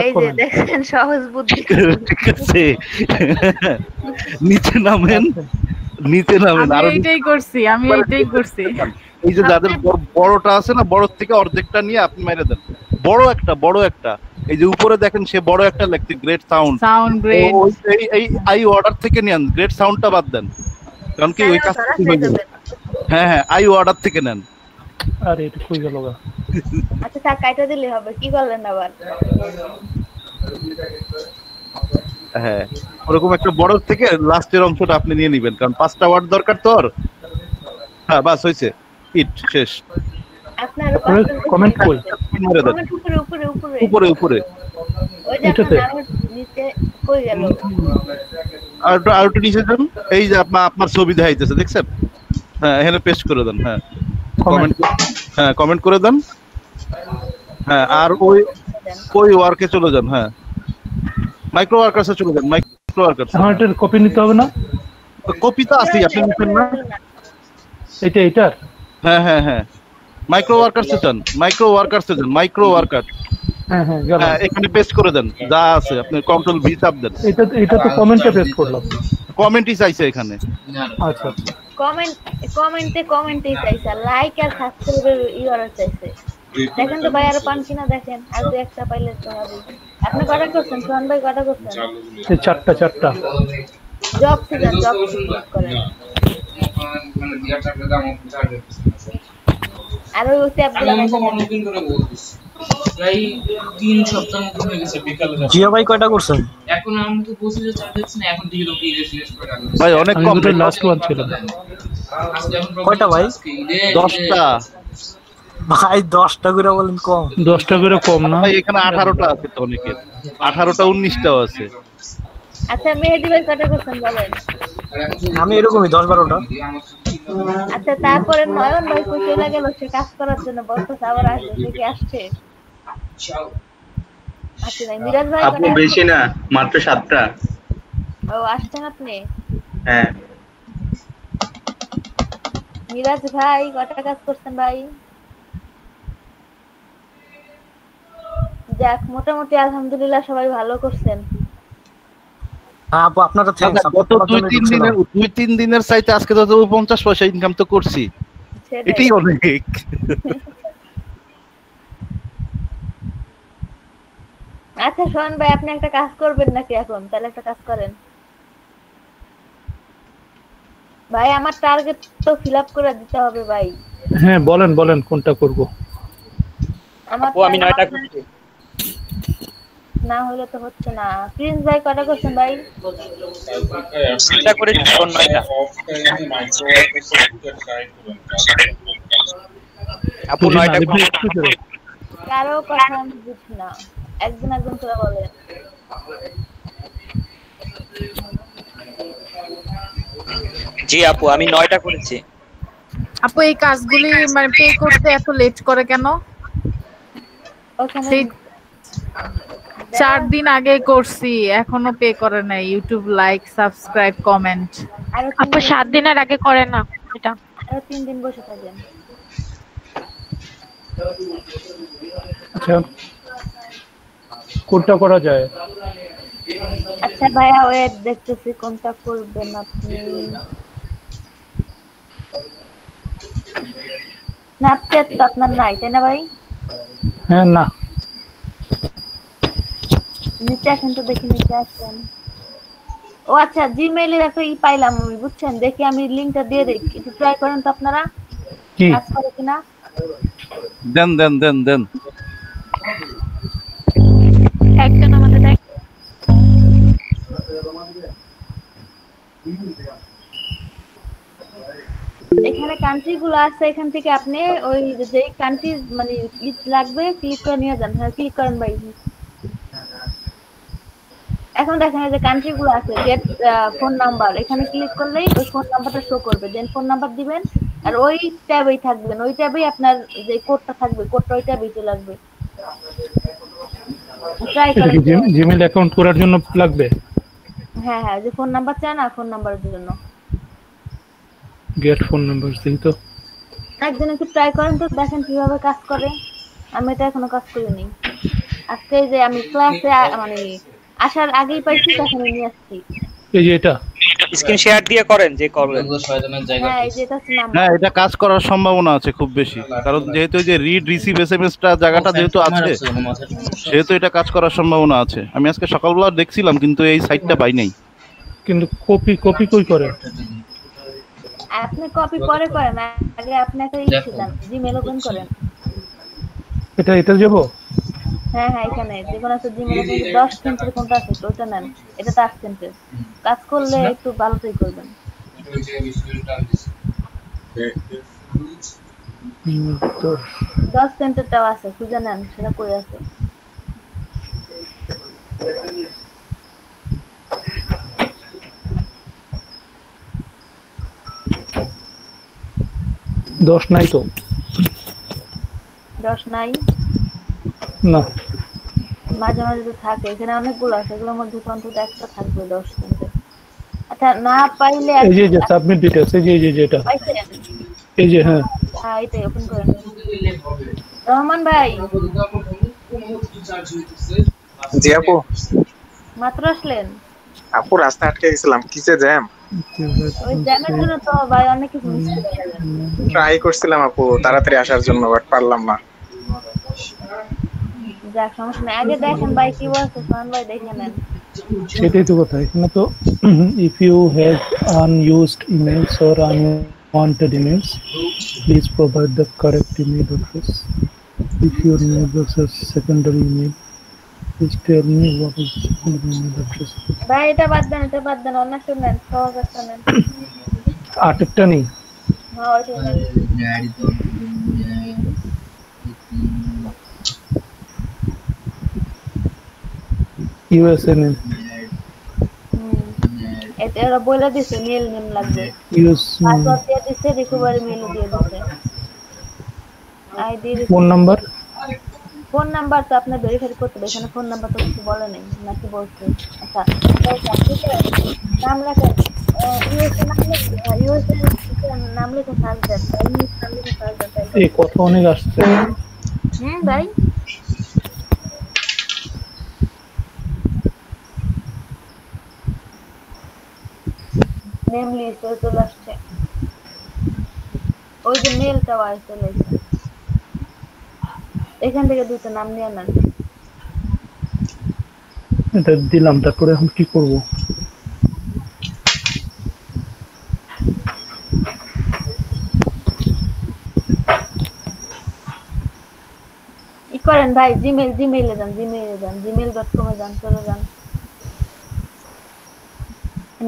এই যে দেখেন সহজ বুদ্ধি। ঠিক আছে, নিচে নামেন। আমি এটাই করছি। এই যে যাদের বড়টা আছে না, বড় থেকে অর্ধেকটা নিয়ে আপনি মেরে দেন। বড় একটা এই যে উপরে দেখেন, সে বড় একটা লেখছে গ্রেট সাউন্ড। এই আই অর্ডার থেকে নেন, গ্রেট সাউন্ডটা বাদ দেন, কারণ কি ওই কাজ হয়ে যাবে। হ্যাঁ আই অর্ডার থেকে নেন। আরে এটা কই গেল গা? আচ্ছা তা কাইটা দিলে হবে, কি করলেন আবার? হ্যাঁ ওরকম একটা বড় থেকে লাস্টের অংশটা আপনি নিয়ে নেবেন, কারণ 5টা ওয়ার্ড দরকার তো। হ্যাঁ বাস হয়েছে, ইট শেষ। আপনার কমেন্ট কই? উপরে ওই যে নিচে কই গেল? আর একটু নিচে যান, এই যে আপনার ছবি দেখাইতেছে, দেখছেন? হ্যাঁ এখানে পেস্ট করে দেন। হ্যাঁ কমেন্ট করে দেন। হ্যাঁ আর ওই ওয়ার্কে চলে যান। হ্যাঁ মাইক্রো ওয়ার্কার্সে চলে যান। মাইক্রো ওয়ার্কার্স এটার কপি নিতে হবে না? কপি তো আছে, আপনি নিতেন না? এইটার হ্যাঁ মাইক্রো ওয়ার্কার্সে যান। মাইক্রো ওয়ার্কার হ্যাঁ এখানে পেস্ট করে দেন যা আছে, আপনি কন্ট্রোল ভি চাপ দেন। এটা তো কমেন্টে পেস্ট করলাম। কমেন্টই চাইছে এখানে। আচ্ছা কমেন্টে চাইছে, লাইক আর সাবস্ক্রাইবের ইউআরএল চাইছে। দেখেন তো ভাই আর পান কিনা দেখেন, আর তো একটা পাইলে তো হবে। আপনি কটা করছেন সোহান ভাই? কটা করছেন? 4টা। জব ক্লিক করেন। আর ওই ট্যাব প্রায় 3 সপ্তাহ মতো হয়ে গেছে বিকালে। জিয়া ভাই কয়টা করছেন? এখন আমি তো প্রসিজার চালাচ্ছি না, এখন দিকে লোক রিফ্রেশ করে রাখলাম ভাই, অনেক কম। লাস্ট ওয়ান ছিল। কয়টা ভাই? 10টা ভাই। 10টা করে বলেন কম? 10টা করে কম না ভাই, এখানে 18টা আছে তো, অনেকের 18টা 19টাও আছে। আচ্ছা মেহেদী ভাই কটা করছেন বলেন? আমি এরকমই 10-12টা। আচ্ছা তারপরে নয়ন ভাই কই চলে গেল? সে কাজ করার জন্য বলতেছে আবার আসবে, সে কি আসছে? আচ্ছা ভাই মিরাজ ভাই আপু বেশি না, মাত্র 7টা। ও আসছেন আপনি? হ্যাঁ। মিরাজ ভাই কটা কাজ করছেন ভাই? যাক মোটামুটি আলহামদুলিল্লাহ সবাই ভালো করছেন। আপু আপনারা থ্যাঙ্কস। গত 2-3 দিনের চাইতে আজকে তো 50 পয়সা ইনকাম তো করছি, এটাই অনেক। আচ্ছা শোন ভাই, আপনি একটা কাজ করবেন নাকি এখন? তাহলে একটা কাজ করেন ভাই, আমার টার্গেট তো ফিল আপ করে দিতে হবে ভাই। হ্যাঁ বলেন বলেন কোনটা করব। আমার আপু আমি 9টা করছি। না হলে তো হচ্ছে না। প্রিন্স ভাই কটা করছেন ভাই? 9টা করেছি, কোন 9টা? অফ টাইমে মাইক্রোওয়েভে ট্রাই করুন। আপু 9টা করছি। কারো কথা আমি বুঝি না, একজন একজন করে বলেন। জি আপু আমি 9টা করেছি। আপু এই কাজগুলি মানে পে করতে এত লেট করে কেন? ওখানে সেই 4 দিন আগে করছি, এখনো পে করে নাই। YouTube like, subscribe, comment. আপু 7 দিনের আগে করে না এটা। আরো 3 দিন বসে থাকেন। আচ্ছা কোনটা করা যায়? আচ্ছা ভাইয়া ওয়েট দেখতেছি কোনটা করবেন আপনি। স্ন্যাপচ্যাট তো আপনার নাই তাই না ভাই? হ্যাঁ না, নিচে আসেন তো দেখি, নিচে আসেন। ও আচ্ছা, জিমেইলের একটা পাইলাম আমি, বুঝছেন? দেখি আমি লিংকটা দিয়ে দেই, একটু ট্রাই করেন তো আপনারা কাজ করে কিনা। দেন দেন দেন দেন। একজন আমাদের দেখ। এখানে কান্ট্রি গুলো আছে, এখান থেকে আপনি ওই যে কান্ট্রি মানে লিস্ট লাগবে ক্লিক করে নিয়ে যান। হ্যাঁ ক্লিক করেন ভাই। এখন দেখেন এই যে কান্ট্রি গুলো আছে, গেট ফোন নাম্বার, এখানে ক্লিক করলেই ওই ফোন নাম্বারটা শো করবে। দেন ফোন নাম্বার দিবেন আর ওই ট্যাবেই থাকবেন, ওই ট্যাবেই আপনার যে কোডটা থাকবে, কোডটা ওই ট্যাবেই চলে আসবে। ট্রাই এটা করেন। কি জিমেইল অ্যাকাউন্ট করার জন্য লাগবে? হ্যাঁ হ্যাঁ, যে ফোন নাম্বার চান না, ফোন নাম্বারের জন্য গেট ফোন নাম্বার দিই তো। একজন একটু ট্রাই করেন তো, দেখেন কিভাবে কাজ করে। আমি এটা এখনো কাজ করিনি। আজকে যে আমি ক্লাসে মানে আসার আগেই পাইছি, তখন নিয়ে আসছি। এই যে এটা স্ক্রিন শেয়ার দিয়ে করেন যে করবেন। হ্যাঁ এই যে এটা হচ্ছে নাম্বার। হ্যাঁ এটা কাজ করার সম্ভাবনা আছে খুব বেশি, কারণ যেহেতু এই যে রিড রিসিভ এসএমএসটা জায়গাটা যেহেতু আছে, সেহেতু এটা কাজ করার সম্ভাবনা আছে। আমি আজকে সকালবেলা দেখছিলাম কিন্তু এই সাইটটা পাই নাই। কিন্তু কপি কই করে? আপনি কপি পরে করেন, আগে আপনি একটা দেন, জিমেইল ওপেন করেন। এটা যাব? হ্যাঁ হ্যাঁ, এখানে যেকোনো একটা জিমেইল ওপেন 10 সেন্টের কোনটা আছে ওটা নেন। এটা 10 সেন্টের কাজ করলে একটু ভালোই করবেন। 10 সেন্টেরটাও আছে, খুঁজে নেন সেটা কই আছে। দশ নাই তো? 10 নাই না, মাঝে মাঝে তো থাকে, এখানে অনেকগুলো আছে, এগুলোর মধ্যে অন্তত একটা থাকবে 10 সেন্টের। আচ্ছা না পাইলে এই যে সাবমিট ডিটেইলস, এই যে এটা, এই যে হ্যাঁ হ্যাঁ এটাই ওপেন করেন। রহমান ভাই। জি আপু। মাত্র আসলেন? আপু রাস্তা আটকে গেছিলাম, কিসে জ্যাম। ওই জ্যামের জন্য তো ভাই অনেক কিছু মিস করে গেলেন। ট্রাই করছিলাম আপু তাড়াতাড়ি আসার জন্য, বাট পারলাম না। যাক সমস্যা নেই, আগে দেখেন ভাই কি বলছে, সোহান ভাই দেখে নেন। সেটাই তো কথা। এখানে তো if you have unused emails or unwanted emails, please provide the correct email address. If your neighbors has secondary email, please tell me what is the secondary email address. ভাই এটা বাদ দেন, অন্য শুনেন, সহজ একটা নেন। আরেকটা নেই? হ্যাঁ ওইটা নেন। USA name. এটা ওরা বলে দিছে মেল নেম লাগবে। পাসওয়ার্ড দিয়ে দিছে, রিকভারি মেল দিয়ে দিছে। আইডি, ফোন নাম্বার তো আপনার ভেরিফাই করতে হবে। এখানে ফোন নাম্বার তো কিছু বলে নাই নাকি বলছে? আচ্ছা নাম লেখেন, ইউএসএ নাম লিখে সার্চ দেন, ইংলিশ নাম লিখে সার্চ দেন। এই কথা অনেক আসছে। ভাই নেম লিস্ট চলে আসছে, ওই যে মেলটাও আসছে, এখান থেকে দুটো নাম নিয়ে নেন। এটা দিলাম, তারপরে এখন কি করব? কি করেন ভাই? জিমেইলে যান, gmail.com এ যান, চলে যান।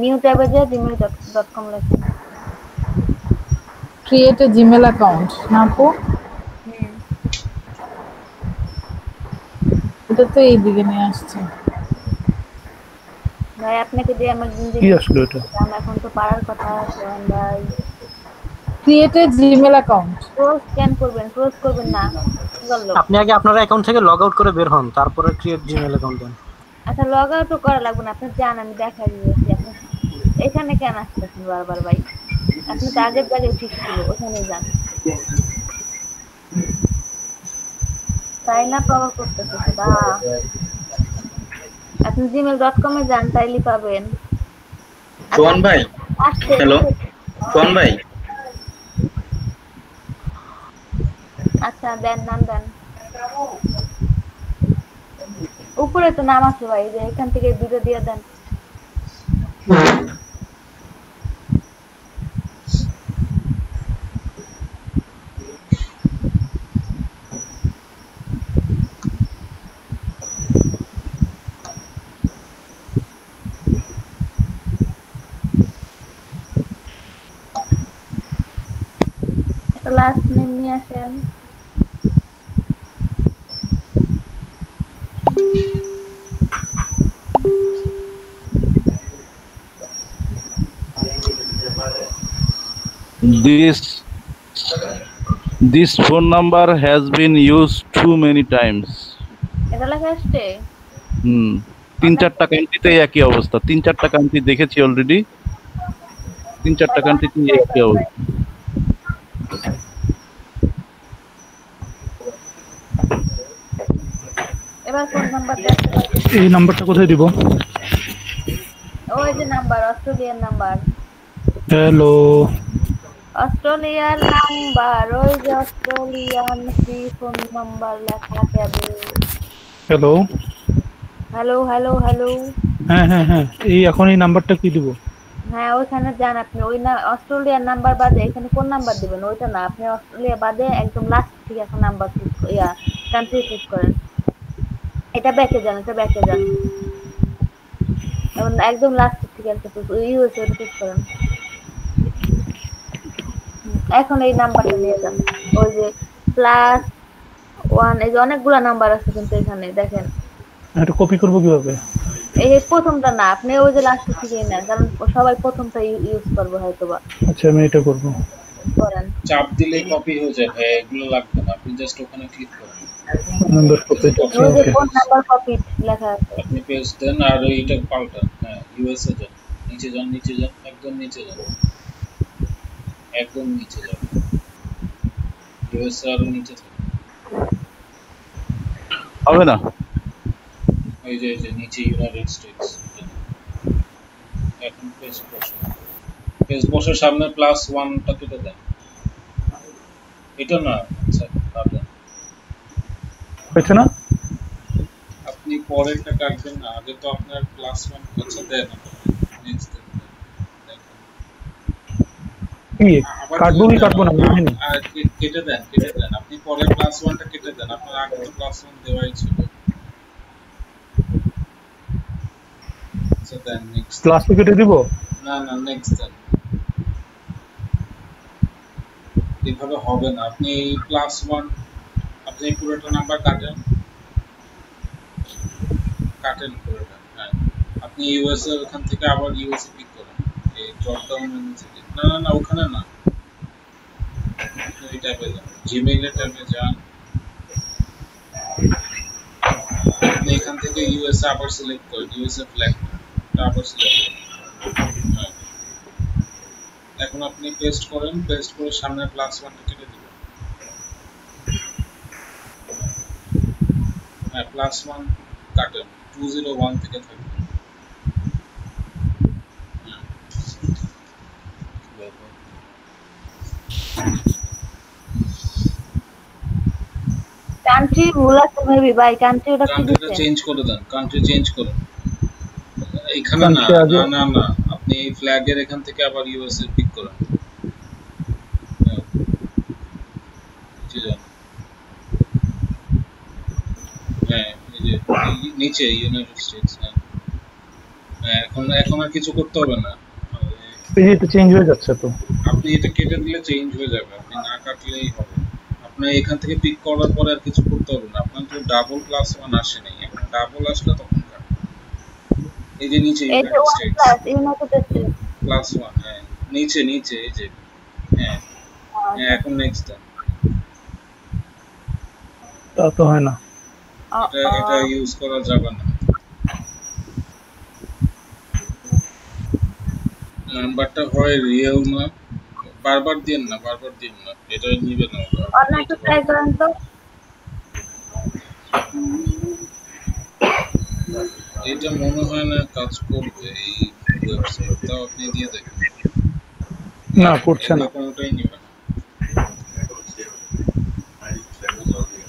নিউ ট্যাবে যে gmail.com লেখেন। ক্রিয়েট এ জিমেল অ্যাকাউন্ট না আপু? এটা তো এইদিকে নিয়ে আসছে। ভাই আপনাকে দিয়ে আমার কি আসলো এটা? এখন তো পারার কথা সোহান ভাই। Create a Gmail account. Close করবেন না। আপনি আগে আপনার অ্যাকাউন্ট থেকে লগ আউট করে বের হন, তারপরে ক্রিয়েট জিমেল অ্যাকাউন্ট দেন। আচ্ছা, লগ আউটও করা লাগবে না, আপনি যান, আমি দেখা দিয়েছি। আপনি এখানে কেন আসতেছেন বারবার ভাই? আপনি তো আগের জায়গায় ঠিক ছিল, ওখানে যান। সাইন আপ আবার করতেছে সেটা। আপনি gmail.com এ যান, তাইলে পাবেন। সোহান ভাই, হ্যালো সোহান ভাই। আচ্ছা দেন, নাম দেন। উপরে তো নাম আছে ভাই, যে এখান থেকে দুটো দিয়ে দেন। লাস্ট নেম নিয়ে আসেন। This phone number has been used too many times. এটা লেখা আসছে? 3-4টা কান্ট্রিতে একই অবস্থা। 3-4টা কান্ট্রি দেখেছি অলরেডি। 3-4টা কান্ট্রিতে একই অবস্থা। এবার কোন নাম্বার দেন? এই নাম্বারটা কোথায় দিব? ওই যে নাম্বার, অস্ট্রেলিয়ান নাম্বার। হ্যালো, অস্ট্রেলিয়ার নাম্বার, ওই যে অস্ট্রেলিয়ান ফ্রি ফোন নাম্বার লেখা ট্যাবে। Hello hello hello hello. হ্যাঁ, এখন এই নাম্বারটা কি দিব? হ্যাঁ, ওইখানে যান আপনি। ওই না অস্ট্রেলিয়ার নাম্বার বাদে এখানে কোন নাম্বার দিবেন? ওইটা না, আপনি অস্ট্রেলিয়া বাদে একদম লাস্ট থেকে এখন নাম্বার চুজ কান্ট্রি চুজ করেন। এটা ব্যাকে যান। এবং একদম লাস্ট থেকে একটা ইউএসএ চুজ করেন। এখন এই নাম্বারটা নিয়ে যান। ওই যে +1, এই যে অনেকগুলো নাম্বার আছে কিন্তু এখানে দেখেন। এটা কপি করব কিভাবে? এই প্রথমটা না, আপনি ওই যে লাস্ট থেকেই নেন, কারণ সবাই প্রথমটা ইউজ করবে হয়তোবা। আচ্ছা, আমি এটা করব। করেন। চাপ দিলেই কপি হয়ে যায় ভাই, এগুলো লাগবে না, আপনি জাস্ট ওখানে ক্লিক করুন। Number copy. ওই যে কোন নাম্বার কপি লেখা আছে, আপনি পেস্ট দেন আর এইটা পাল্টান। হ্যাঁ, ইউএসএ যান, নিচে যান, একদম নিচে যান, ইউএসএ আর নিচে থাকুন। হবে না? এই যে নিচে ইউনাইটেড স্টেটস। এখন পেস্ট বসার সামনে +1টা কেটে দেন। এটা না, আচ্ছা পাবেন। হচ্ছে না? আপনি পরেরটা কাটবেন না, আগে তো আপনার +1 আচ্ছা দেন। নেক্সট দেন। কাটবো না বুঝিনি। আর কেটে দেন। আপনি পরে +1টা কেটে দেন, আপনার আগে তো +1 দেওয়াই ছিল। আচ্ছা দেন নেক্সট। ক্লাস কেটে দিব? না, নেক্সট দেন। এভাবে হবে না, আপনি +1 আপনি পুরোটা নাম্বার কাটেন পুরোটা। হ্যাঁ, আপনি ইউএসএ ওখান থেকে আবার ইউএসএ পিক করেন, এই ড্রপ ডাউন মেনু থেকে। না, ওখানে না, এই ট্যাবে যান, জিমেইলের ট্যাবে যান। আপনি এখান থেকে ইউএসএ আবার সিলেক্ট করেন, ইউএসএ ফ্ল্যাগটা আবার সিলেক্ট করেন। এখন আপনি পেস্ট করে সামনে +1টা কেটে দিবেন। হ্যাঁ, +1 কাটেন, 201 থেকে থাকবে। কান্ট্রি ভুল আছে মেবি ভাই, কান্ট্রি ওটা কি দিচ্ছেন? চেঞ্জ করে দেন, কান্ট্রি চেঞ্জ করুন। এখানে না না না না আপনি এই ফ্ল্যাগের এখান থেকে আবার ইউএসএ পিক করেন হ্যাঁ এই যে নিচে ইউনাইটেড স্টেটস হ্যাঁ এখন আর কিছু করতে হবে না এটা চেঞ্জ হয়ে যাচ্ছে তো আপনি এটা কেটে দিলে চেঞ্জ হয়ে যাবে আপনি না কাটলেই হবে আপনি এখান থেকে পিক করার পরে আর কিছু করতে হবে না আপনার তো ডাবল +1 আসে নাই এখন ডাবল আসলে তখন কাটুন এই যে নিচে ইউনাইটেড স্টেটস +1 হ্যাঁ নিচে নিচে এই যে হ্যাঁ হ্যাঁ এখন নেক্সট তা তো হয় না এটা ইউজ করা যাবে না নাম্বারটা হয় রিয়েল না বারবার দিন না এটা নিবে না অন্য একটু ট্রাই করেন তো এটা মনে হয় না কাজ করবে এই ওয়েবসাইটটা আপনি দিয়ে দেখেন না করছে না কোনটাই নিবে না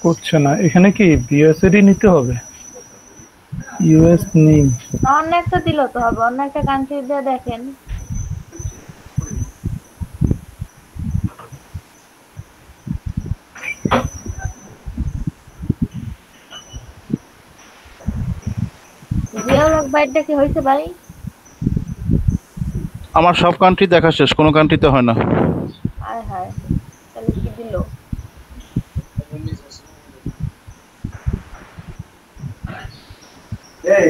করছে না এখানে কি বিএসএডি নিতে হবে ইউএস নেই অন্য একটা দিল তো হবে অন্য একটা কান্ট্রি দিয়ে দেখেন জিওলগ বাইটটা কি হইছে ভাই আমার সব কান্ট্রি দেখা শেষ কোনো কান্ট্রিতে হয় না হায় হায় তাহলে কি দিল এই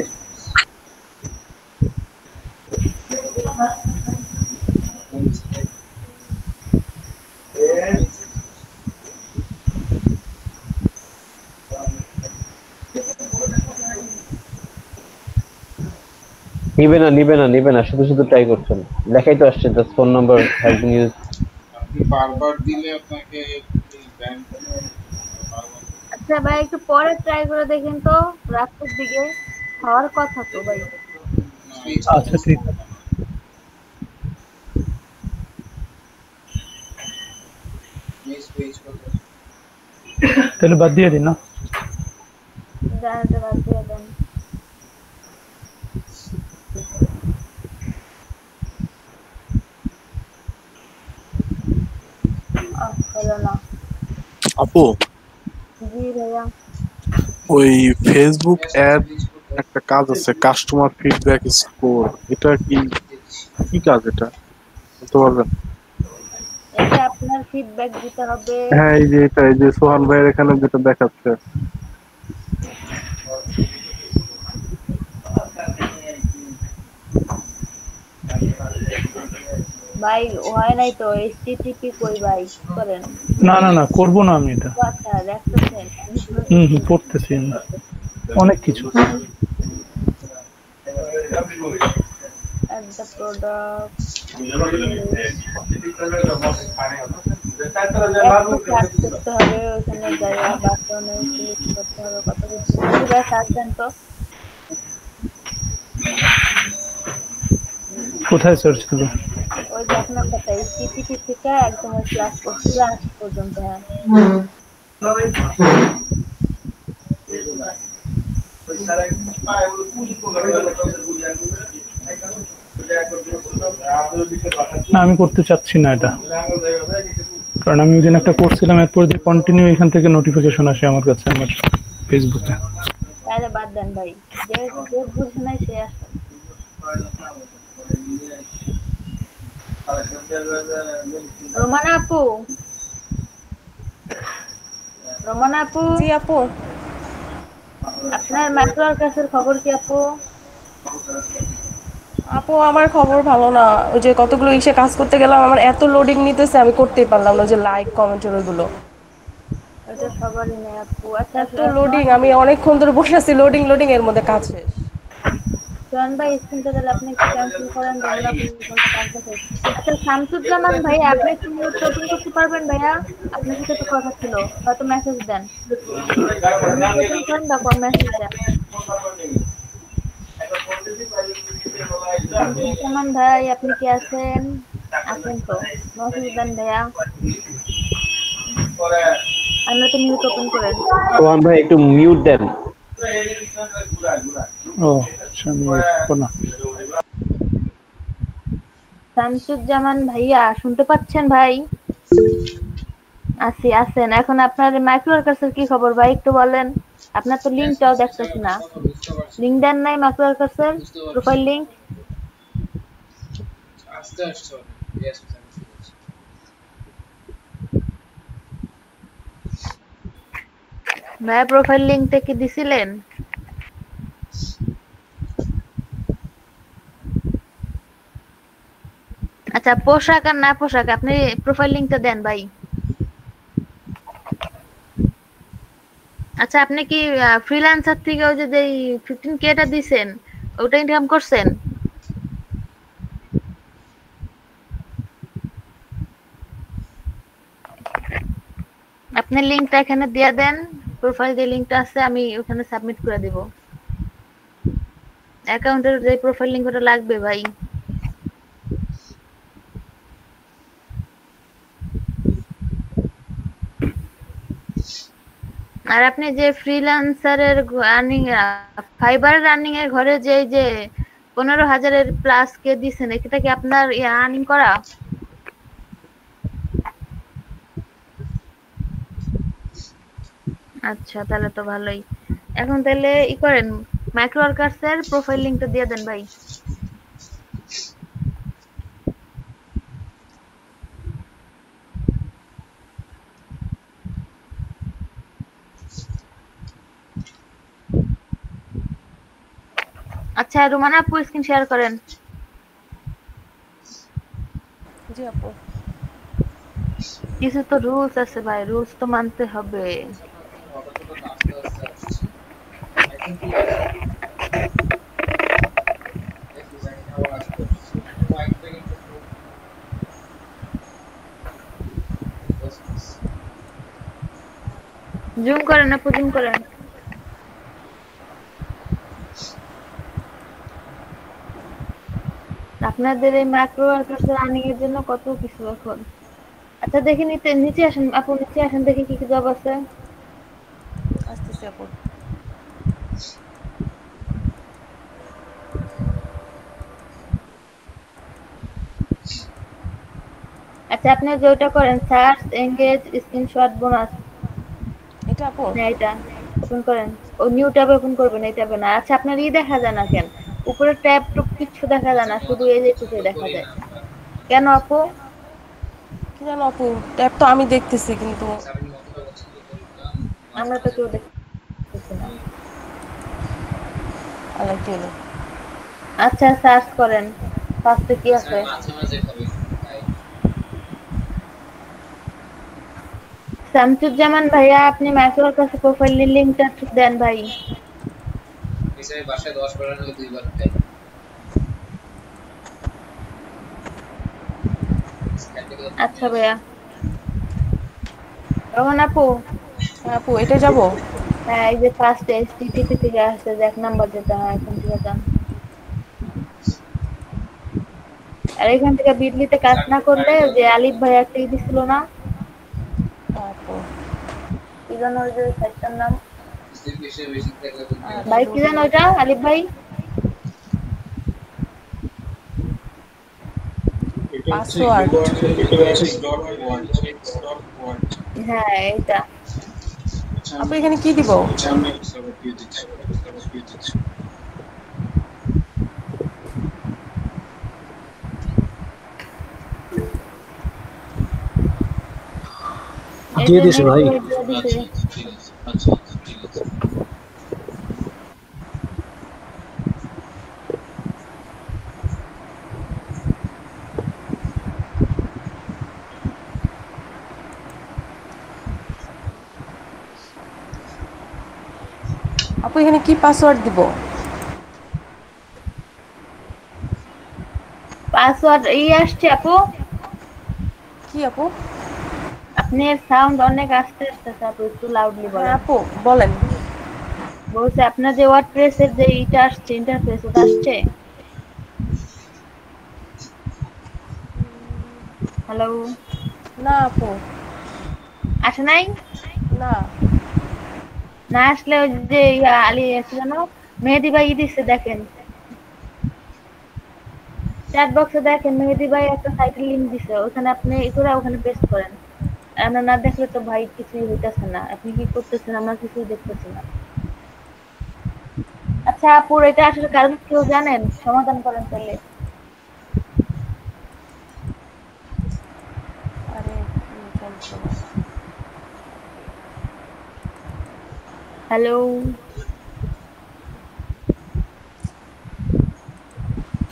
নিবে না শুধু ট্রাই করছেন লেখাই তো আসছে just phone number has been used আপনি বারবার দিলে আপনাকে ব্যাংক আচ্ছা ভাই একটু পরে ট্রাই করে দেখেন তো রাতের দিকে হওয়ার কথা তো ভাই আচ্ছা ঠিক আছে তাহলে বাদ দিয়ে দিন না জানাতে বাদ দিয়ে দেন আপু জি ভাইয়া ওই ফেসবুক অ্যাড একটা কাজ আছে কাস্টমার ফিডব্যাক স্কোর এটা কি কাজ এটা বলতে পারবেন এটা আপনার ফিডব্যাক দিতে হবে হ্যাঁ এই যে সোহান ভাইয়ের এখানে যেটা দেখাচ্ছে ভাই হয় নাই তো HTTP কই ভাই করেন না করব না আমি এটা আচ্ছা দেখতেছেন পড়তেছি অনেক কিছু add the product করতে হবে ওখানে জায়গা বাটনে ক্লিক করতে হবে কত কিছু ভাই সার্চেন তো কোথায় সার্চ করব ওই যে আপনার কথা HTTP থেকে একদম ক্লাস পর্যন্ত হ্যাঁ না আমি করতে চাচ্ছি না এটা কারণ আমি ওই দিন একটা করছিলাম এরপর যে কন্টিনিউ এখান থেকে নোটিফিকেশন আসে আমার কাছে আমার ফেসবুকে তাহলে বাদ দেন ভাই যে বুঝে নাই সে আসে রোমানা আপু জি আপু আপনার ম্যাথওয়ার্ক ক্লাসের খবর কি আপু আমার খবর ভালো না ওই যে কতগুলো ইসে কাজ করতে গেলাম আমার এত লোডিং নিতেছে আমি করতেই পারলাম না যে লাইক কমেন্ট ওগুলো এটা সবারই নেই আপু আচ্ছা এত লোডিং আমি অনেকক্ষণ ধরে বসে আছি লোডিং এর মধ্যে কাজ শেষ সোহান ভাই স্ক্রিনটা তাহলে আপনি একটু ক্যান্সেল করেন আমরা আচ্ছা শামসুজ্জামান ভাই আপনি কি মিউট ওপেন করতে পারবেন ভাইয়া আপনার সাথে তো কথা ছিল হয়তো মেসেজ দেন মেসেজ দেন শামসুজ্জামান ভাই আপনি কি আছেন তো মেসেজ দেন ভাইয়া আমরা তো মিউট ওপেন করেন সোহান ভাই একটু মিউট দেন ও আচ্ছা মিউট করো না শামসুজ্জামান ভাইয়া শুনতে পাচ্ছেন ভাই? আছেন। এখন আপনার মাইক্রো ওয়ার্কার্সের কি খবর ভাই, একটু বলেন। আপনার তো লিংকটাও দেখতেছি না, লিংক দেন নাই মাইক্রো ওয়ার্কার্সের প্রোফাইল লিংক? ভাইয়া প্রোফাইল লিংকটা কি দিছিলেন? আচ্ছা, পোশাক আর না পোশাক, আপনি প্রোফাইল লিংকটা দেন ভাই। আচ্ছা, আপনি কি ফ্রিল্যান্সার থেকে ওই যে 15K টা দিছেন ওটা ইনকাম করছেন? আপনি লিংকটা এখানে দিয়ে দেন, প্রোফাইল যে লিংকটা আছে আমি ওখানে সাবমিট করে দেব। অ্যাকাউন্টের যে প্রোফাইল লিংক ওটা লাগবে ভাই। আর আপনি যে ফ্রিল্যান্সারের আর্নিং, ফাইবারের আর্নিং এর ঘরে যে 15,000 প্লাস কে দিছেন, এটা কি আপনার আর্নিং করা? আচ্ছা, তাহলে তো ভালোই। এখন তাহলে করেন, মাইক্রো ওয়ার্কার্সের প্রোফাইল লিংকটা দিয়ে দেন ভাই। আচ্ছা, রুমানা আপু স্ক্রিন শেয়ার করেন। জি আপু। কিছু তো রুলস আছে ভাই, রুলস তো মানতে হবে। জুম করেন আপু, জুম করেন। আপনাদের এই মাইক্রো ওয়ার্কার্সের আর্নিং এর জন্য কত কিছু এখন। আচ্ছা, দেখি নিচে আসেন আপু, নিচে আসেন, দেখি কি কি জব আছে। আসতেছি আপু। আচ্ছা, আপনি যেটা করেন সার্চ এনগেজ স্ক্রিনশট বোনাস, এটা আপু না এটা ওপেন করেন। ও নিউ ট্যাব ওপেন করবেন, এই ট্যাবে না। আচ্ছা, আপনার দেখা যায় না কেন? উপরে ট্যাব টুক কিছু দেখা যায় না, শুধু এই যে টুকে দেখা যায় কেন আপু? কি জানো আপু, ট্যাব তো আমি দেখতেছি কিন্তু আমরা তো কেউ দেখতেছি না। আচ্ছা, সার্চ করেন ফার্স্টে কি আছে। শামসুজ্জামান ভাইয়া, আপনি মাইক্রো ওয়ার্কার্স প্রোফাইল লিংকটা দেন ভাই। বাসায় 10-12 হলে 2 বার খাই। আচ্ছা ভাইয়া। রোহন আপু, আপু এটা যাব? হ্যাঁ, এই যে ফার্স্ট এসটিটিপি থেকে আসছে, যে 1 নাম্বার যেটা, এখান থেকে যান। আর এখান থেকে বিটলিতে কাজ না করলে যে আলিফ ভাই একটা দিছিল না আপু, কি জানো ওই যে সাইটটার নাম ভাই, কি জানো ওটা আলিফ ভাই? পাসওয়ার্ড। হ্যাঁ, এইটা। আপু এখানে কি দিব? দিয়ে দিছি ভাই। আপু এখানে কি পাসওয়ার্ড দিব? পাসওয়ার্ড আসছে আপু। কি আপু? আপনার সাউন্ড অনেক আস্তে আসতেছে আপু, একটু লাউডলি বলেন। আপু বলেন। বলছে আপনার যে ওয়ার্ডপ্রেসের যে এটা আসছে, ইন্টারফেস ওটা আসছে। হ্যালো। না আপু, আসে নাই? না না আসলে ওই যে আলী আছে জানো, মেহেদি ভাই দিচ্ছে দেখেন। চ্যাট বক্সে দেখেন মেহেদি ভাই একটা সাইটের লিংক দিছে, ওখানে আপনি করে ওখানে পেস্ট করেন। আমরা না দেখলে তো ভাই কিছুই হইতাছে না, আপনি কি করতেছেন আমরা কিছুই দেখতেছি না। আচ্ছা আপু, এটা আসলে কারণ কেউ জানেন? সমাধান করেন তাহলে। হ্যালো,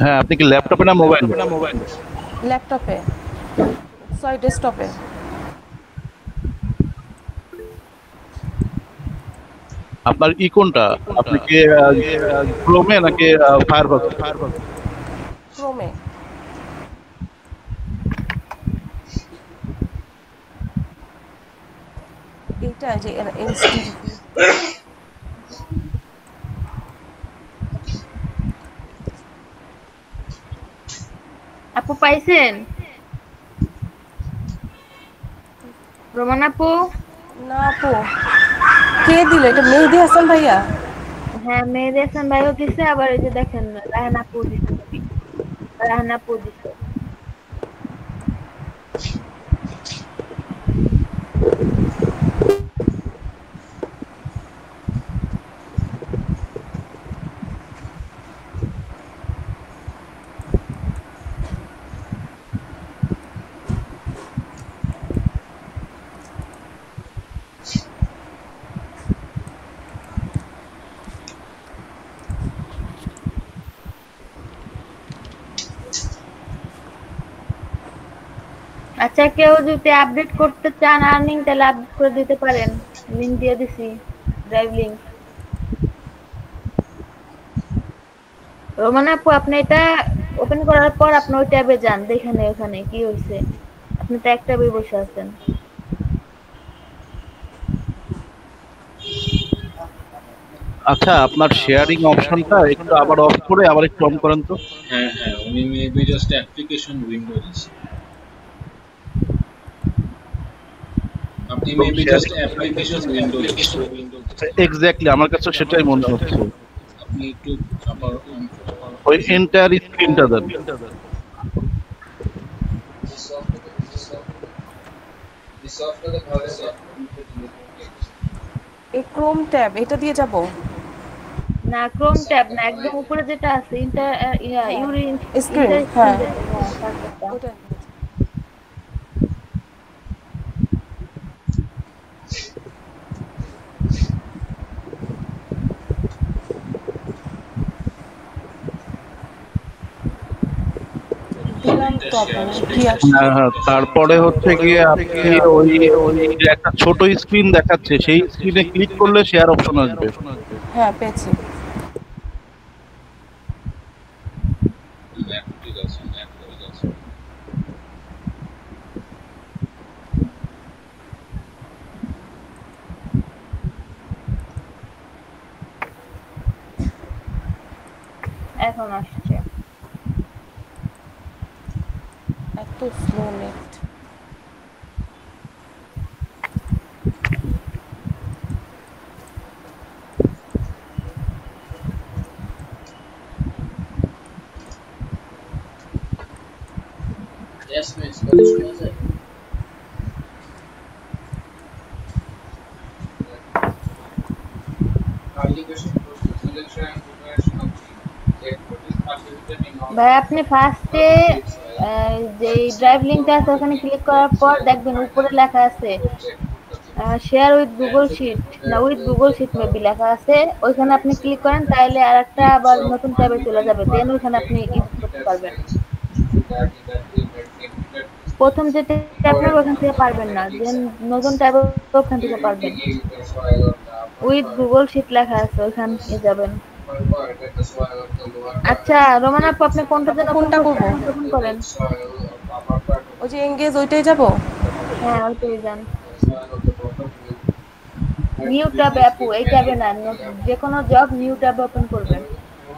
হ্যাঁ, আপনি কি ল্যাপটপে না মোবাইল? ল্যাপটপে, সরি ডেস্কটপে। আপনার কোনটা? আপনি কি ক্রোমে নাকি ফায়ারফক্স? ক্রোমে। এটা যে এনএসটিভি। আপু পাইছেন? রোমান আপু? না আপু, কে দিল এটা? মেহেদি হাসান ভাইয়া? হ্যাঁ, মেহেদি হাসান ভাইও দিছে, আবার এই যে দেখেন রায়হান আপু দিছে, রায়হান আপু দিছে। আচ্ছা, কেউ যদি আপডেট করতে চান আর্নিং, তাহলে আপডেট করে দিতে পারেন। লিংক দিয়ে দিছি, ড্রাইভ লিংক। রোমান আপু, আপনি এটা ওপেন করার পর আপনি ওই ট্যাবে যান, দেখেন ওখানে কি হয়েছে। আপনি তো এক ট্যাবে বসে আছেন। আচ্ছা, আপনার শেয়ারিং অপশনটা একটু আবার অফ করে আবার একটু অন করেন তো। হ্যাঁ হ্যাঁ, উনি মেবি জাস্ট অ্যাপ্লিকেশন উইন্ডো দিছে। আপনি মেবি জাস্ট অ্যাপ্লিকেশন উইন্ডো দিছে। এক্স্যাক্টলি, আমার কাছে সেটাই মনে হচ্ছে। আপনি একটু আবার ওই এন্টায়ার স্ক্রিনটা দেন। এই ক্রোম ট্যাব এটা দিয়ে যাব না? ক্রোম ট্যাব না, একদম উপরে যেটা আছে ইউরি স্ক্রিন। হ্যাঁ, তারপরে হচ্ছে গিয়ে আপনি ওই একটা ছোট স্ক্রিন দেখাচ্ছে, সেই স্ক্রিনে ক্লিক করলে শেয়ার অপশন আসবে। হ্যাঁ পেয়েছি। এখন আসছে। এত slow net. Yes, miss. What is it? ভাই, আপনি ফার্স্টে যে ড্রাইভ লিংকটা আছে ওখানে ক্লিক করার পর দেখবেন উপরে লেখা আছে শেয়ার উইথ গুগল শিট, না উইথ গুগল শিট মেবি লেখা আছে। ওইখানে আপনি ক্লিক করেন, তাহলে আরেকটা আবার নতুন ট্যাবে চলে যাবে, দেন ওইখানে আপনি ইউজ করতে পারবেন। প্রথম যে ট্যাব ওখান থেকে পারবেন না, দেন নতুন ট্যাব ওখান থেকে পারবেন। উইথ গুগল শিট লেখা আছে, ওইখানে যাবেন। আচ্ছা রোমান আপু, আপনি কোনটা করব? করেন? ওই যে এনগেজ ওইটাই যাব? হ্যাঁ, ওইটাই যান। নিউ ট্যাব আপু, এই ট্যাবে না, যে কোনো জব নিউ ট্যাব ওপেন করবেন।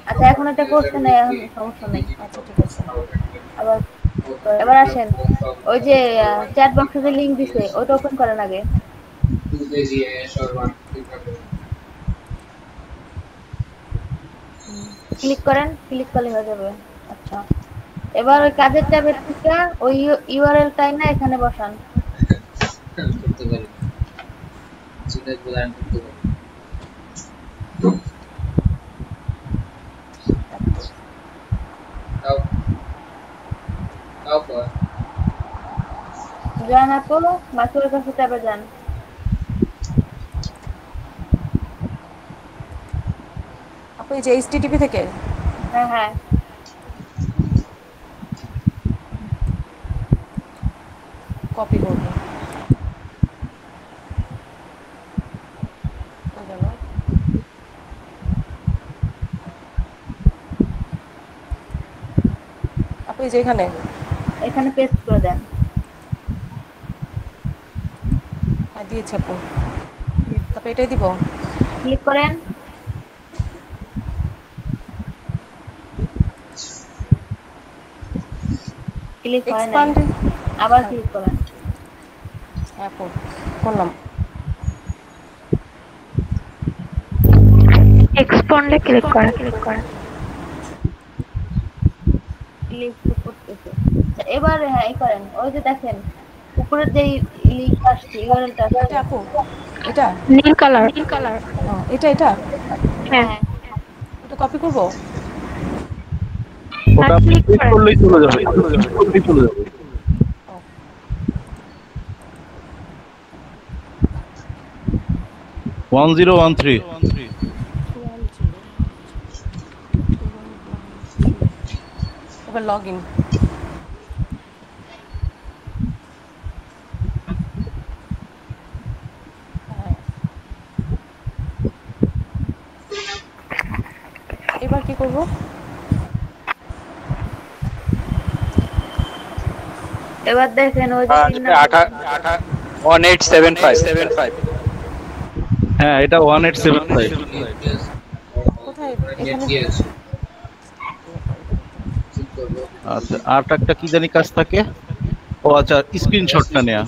আচ্ছা, এখন এটা করতে নাই, এখন সমস্যা নেই। আচ্ছা ঠিক আছে। এবার আসেন, ওই যে চ্যাট বক্সে যে লিংক দিছে ওটা ওপেন করেন আগে। ক্লিক করেন, ক্লিক করলে হয়ে যাবে। আচ্ছা, এবার ওই কাজের ট্যাবের থেকে ওই ইউআরএল টাই না এখানে বসান। করতে পারি সেটা প্রদান করতে পারি। যান আপু মাসুরের কাছে ট্যাবে যান। আপু এই যে এইচটিটিপি থেকে হ্যাঁ হ্যাঁ কপি করব। আপু এই যে এখানে পেস্ট করে দেন। দিয়েছি আপু, তারপর এটাই দিব, ক্লিক করেন। ক্লিক করেন, আবার ক্লিক করেন। আপু করলাম, এক্সপন্ডে ক্লিক করেন। ক্লিক করতেছে। এবার হ্যাঁ এই করেন, ওই যে দেখেন উপরে যে লিংক আসছে ইউআরএলটা আছে আপু, এটা নীল কালার। এটা হ্যাঁ এটা কপি করব। ওটা ক্লিক করলেই চলে যাবে, চলে যাবে। ওয়ান 1013 এবার লগইন। এবার কি করব? এবার দেখেন ওই যে 1875 হ্যাঁ এটা 1875। কোথায় এখানে আচ্ছা আর একটা কি জানি কাজ থাকে। ও আচ্ছা স্ক্রিনশটটা নেয়া।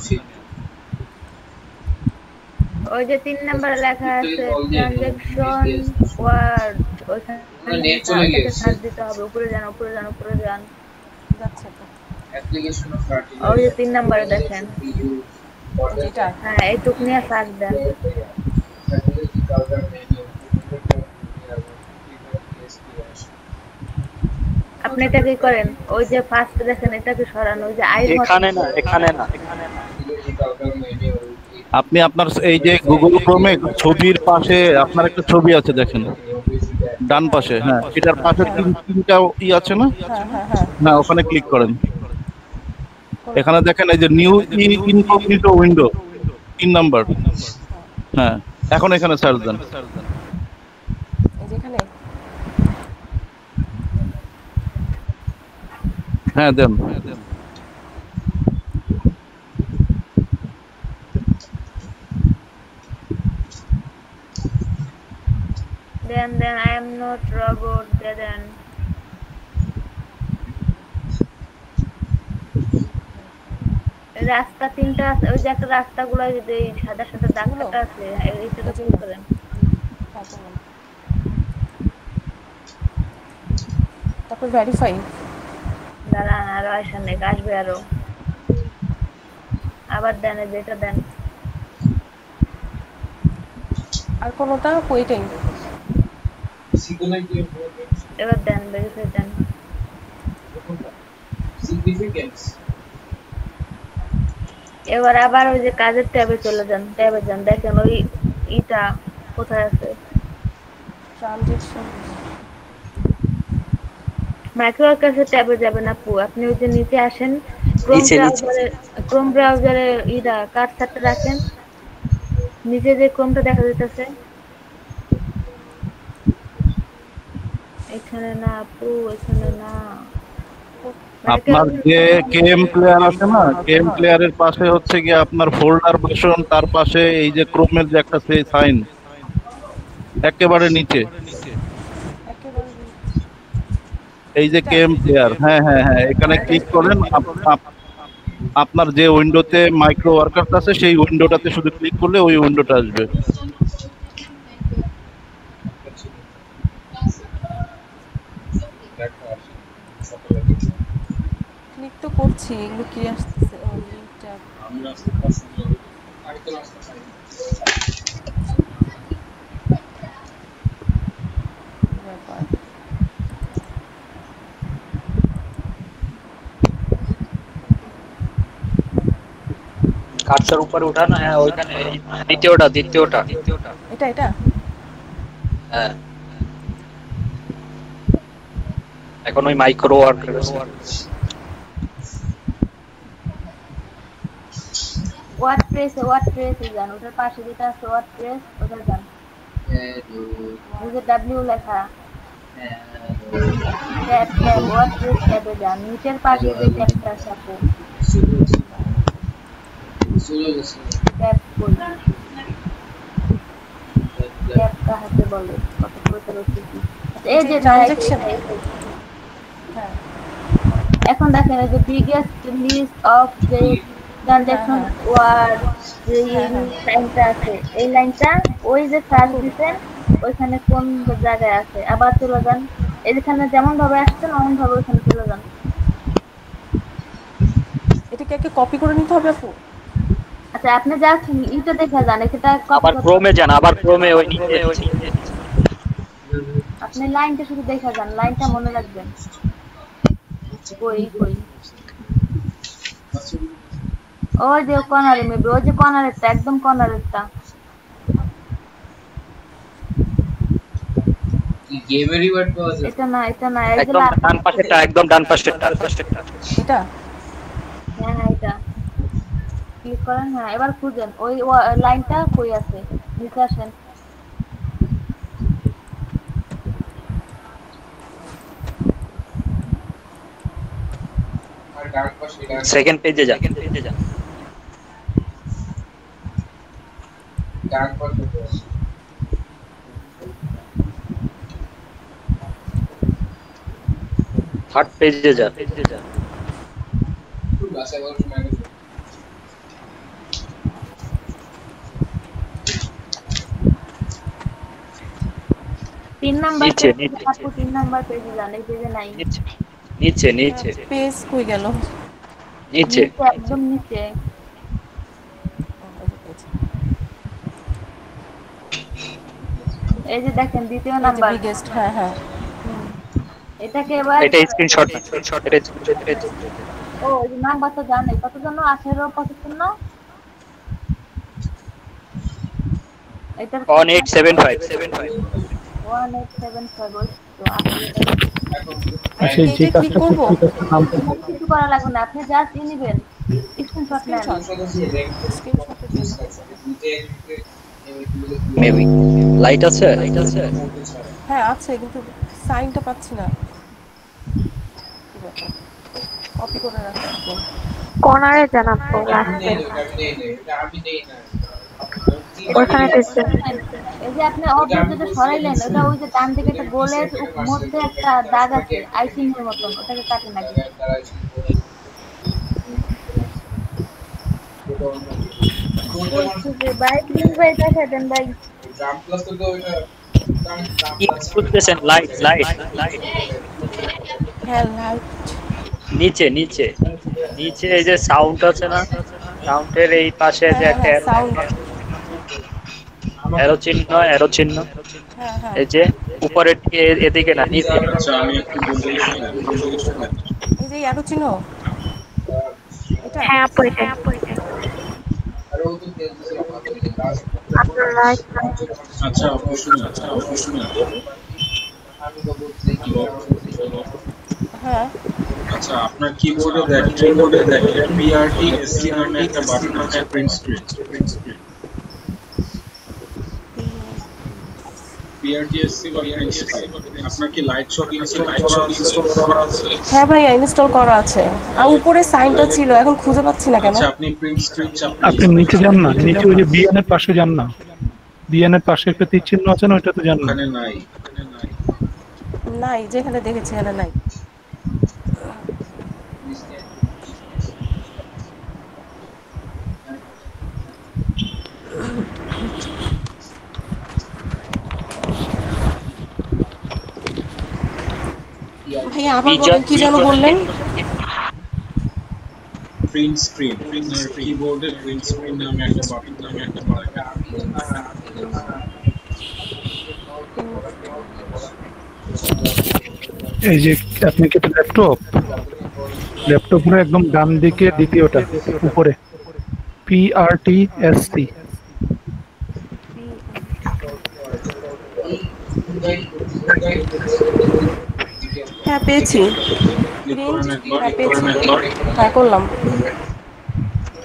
ওই যে 3 নম্বরে লেখা আছে ট্রানজাকশন ওয়ার্ড, ওইখানে নেট চলে গেছে, সার্চ দিতে হবে। উপরে যান যাচ্ছে তো অ্যাপ্লিকেশন অফ ফার্টিলাইজার। ওই যে 3 নম্বরে দেখেন এটা, হ্যাঁ এইটুক নিয়ে সার্চ দেন। আপনি এটা কি করেন, ওই যে ফার্স্ট দেখেন এটাকে সরান, ওই যে আই এখানে না আপনি আপনার এই যে গুগল ক্রোমে ছবির পাশে আপনার একটা ছবি আছে দেখেন ডান পাশে, হ্যাঁ এটার পাশে তিনটা আছে না, না ওখানে ক্লিক করেন। এখানে দেখেন এই যে নিউ ইনকগনিটো উইন্ডো 3 নাম্বার, হ্যাঁ এখন এখানে সার্চ দেন। হ্যাঁ দেন। Then I am not robot. Then রাস্তা তিনটা আছে, ওই যে একটা রাস্তাগুলো যদি সাদা সাদা দাগটা আছে এইটা ক্লিক করেন। তারপর ভেরিফাই। দাঁড়ান আরো আসবে আরো, আবার দেন যেটা দেন। আর কোনটা ওইটাই এবার দেন ভেরিফাই দেন। এবার আবার ওই যে কাজের ট্যাবে চলে যান, দেখেন ওই ইটা কোথায় আছে, ট্রানজাকশন মাইক্রোওয়ার্কার্সের ট্যাবে যাবেন আপু। আপনি ওই যে নিচে আসেন, ক্রোম ব্রাউজারে ইটা কার্সারটা রাখেন, নিচে যে ক্রোমটা দেখা যাইতেছে এখানে না আপু, এখানে না। আপনার যে কেএম প্লেয়ার আছে না, কেএম প্লেয়ারের পাশে হচ্ছে কি আপনার ফোল্ডার বাটন, তার পাশে এই যে ক্রোমের যে একটা সাইন একেবারে নিচে এই যে কেএম প্লেয়ার, হ্যাঁ হ্যাঁ হ্যাঁ এখানে ক্লিক করেন। আপনার যে উইন্ডোতে মাইক্রো ওয়ার্কার আছে সেই উইন্ডোটাতে শুধু ক্লিক করলে ওই উইন্ডোটা আসবে। ক্লিক তো করছি, এগুলো কি আসতেছে? ও লিংকটা আমরা পছন্দ করি আরেকটা রাস্তা পাই ব্যাপার। কার্সার উপরে উঠানো, হ্যাঁ ওইখানে দ্বিতীয়টা এটা হ্যাঁ এখন ওই মাইক্রো ওয়ার্কার ওয়ার্ডপ্রেস যান, ওটার পাশে যেটা আছে ওয়ার্ডপ্রেস, ওটা যান, ওই যে ডাব্লিউ লেখা ট্যাব ওয়ার্ডপ্রেস ট্যাবে যান, নিচের পাশে যে ট্যাবটা আছে আপু ট্যাব কই ট্যাব কাহাতে বলে কত প্রকার আছে কি এই যে ট্রানজাকশন। হ্যাঁ এখন দেখেন এই যে বিগেস্ট লিস্ট অফ যে ট্রানজাকশন ওয়ার্ড যে লাইনটা আছে, এই লাইনটা ওই যে সার্চ দিবেন ওইখানে কোন জায়গায় আছে আবার চলে যান, এইখানে যেমন ভাবে আসছেন ওমন ভাবে ওইখানে চলে যান। এটাকে একে কপি করে নিতে হবে আপু? আচ্ছা আপনি জাস্ট এটা দেখে যান, এটা আবার ক্রোমে যান, আবার ক্রোমে ওই নিচে আপনি লাইনটা শুধু দেখে যান, লাইনটা মনে রাখবেন। কই ওই যে কর্নারে মেবি, ওই যে কর্নারেরটা একদম কর্নারেরটা গেমেরই ওয়ার্ড পাওয়া যায়। এটা না এই যে একদম ডান পাশেরটা এটা হ্যাঁ এটা ক্লিক করেন। হ্যাঁ এবার খুঁজেন ওই লাইনটা কই আছে, নিচে আসেন। আর ডান পাশে সেকেন্ড পেজে যান, ডান পাশে থার্ড পেজে যান। বাসে বল ম্যানেজ 3 নাম্বার আপু 3 নাম্বার পেজে যান, এই পেজে নাই। নিচে পেজ কই গেল? নিচে একদম নিচে এই যে দেখেন দ্বিতীয় নাম্বার বিগেস্ট। হ্যাঁ এটাকে এবার এটা স্ক্রিনশট ও এই নাম্বারটা জানেন কত জন্য 18 এটা 1875 আচ্ছা যে কাজটা করতে নাম কিছু করা লাগবে না, আপনি জাস্ট নেবেন স্ক্রিনশট নেন। মেবি লাইট আছে হ্যাঁ আছে কিন্তু সাইনটা পাচ্ছি না, কপি করে রাখছি কর্নারে যান আপু, লাস্টে আমি নেই না ওখানে দেখছেন এই যে আপনি অবজেক্ট যেটা সরাইলেন ওটা ওই যে ডান দিকে একটা গোলের মধ্যে একটা দাগ আছে আইসিং এর মতন, ওটাকে কাটেন আগে। বাইক লিংক ভাই দেখা দেন ভাই জাম্প প্লাস তো ওইটা কি করতেছেন? লাইট হ্যাঁ লাইট নিচে এই যে সাউন্ড আছে না, সাউন্ডের এই পাশে যে একটা সাউন্ড অ্যারো চিহ্ন এই যে উপরের দিকে এদিকে না নিচে। আচ্ছা আমি একটু বলতে এই যে অ্যারো চিহ্ন এটা হ্যাঁ আপু এটা আর ও তো তেলছে আপনার লাইট আচ্ছা অবশ্যই আমি তো বলছি হ্যাঁ আচ্ছা আপনার কিবোর্ডে দেখেন PRTSC নামে একটা বাটন আছে, প্রিন্ট স্ক্রিন PRTSC বা প্রিন্ট স্ক্রিন। আপনার কি লাইট শট ইনস্টল করা আছে? হ্যাঁ ভাইয়া ইনস্টল করা আছে, আর উপরে সাইনটা ছিল এখন খুঁজে পাচ্ছি না কেন। আচ্ছা আপনি প্রিন্ট স্ক্রিন আপনি নিচে যান না, নিচে ওই যে বিএন এর পাশে যান না, বিএন এর পাশে একটা তীর চিহ্ন আছে না, ওইটাতে যান না। ওখানে নাই যেখানে দেখেছি এখানে নাই। ভাইয়া আবার বলেন, কি যেন বললেন? প্রিন্ট স্ক্রিন, আপনার কিবোর্ডে প্রিন্ট স্ক্রিন নামে একটা বাটন পাবেন। এই যে আপনি কি ল্যাপটপের একদম ডান দিকে দ্বিতীয়টা উপরে PRTSC। হ্যাঁ পেয়েছি, হ্যাঁ করলাম।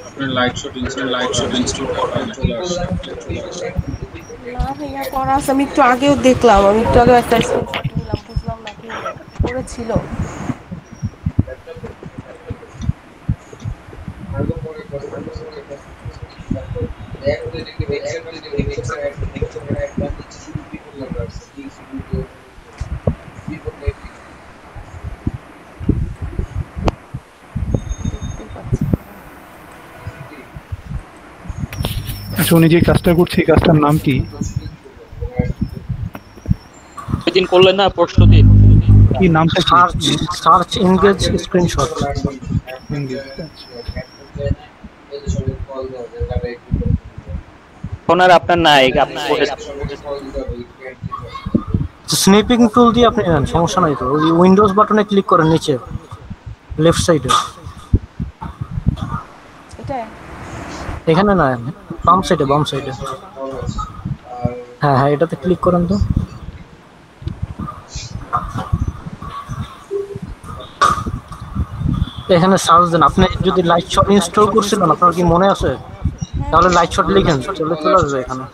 আপনার লাইট শট ইনস্টল করা চলে আসছে। না ভাইয়া করা আছে, আমি একটু আগেও দেখলাম, আমি একটু আগে একটা স্ক্রিনশট নিলাম, বুঝলাম না কি করেছিল। আচ্ছা, উনি যে কাজটা করছে এই কাজটার নাম কি? দিন করলেন না প্রশ্ন দিন, কি নামটা? Search engage screenshot. ওনার আপনার নাই, আপনি স্নিপিং টুল দিয়ে আপনি নেন, সমস্যা নাই তো। ওই উইন্ডোজ বাটনে ক্লিক করেন নিচে লেফট সাইডে, এখানে না, বাম সাইডে হ্যাঁ হ্যাঁ এটাতে ক্লিক করেন তো। এখানে সার্চ দেন। আপনি যদি লাইট শট ইনস্টল করছিলেন, আপনার কি মনে আছে? তাহলে লাইট শট লিখেন, চলে আসবে এখানে।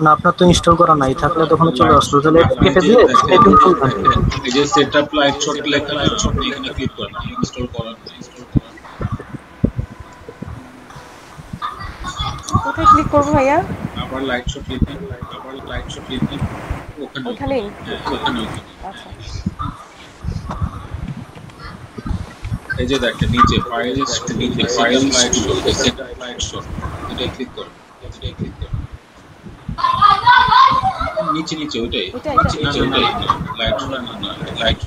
না আপনার তো ইনস্টল করা নাই, থাকলে তখন চলে আসলো। তাহলে কেটে দিয়ে এই যে সেটআপ লাইট শট লেখা আছে, আপনি এখানে ক্লিক করেন, ইনস্টল করার। কোথায় ক্লিক করব ভাইয়া? আবার লাইট শট লিখুন, ওখানে। আচ্ছা, এই যে দেখেন নিচে ফাইল লাইট শট, এটা ক্লিক করুন, নিচে ওটাই লাইট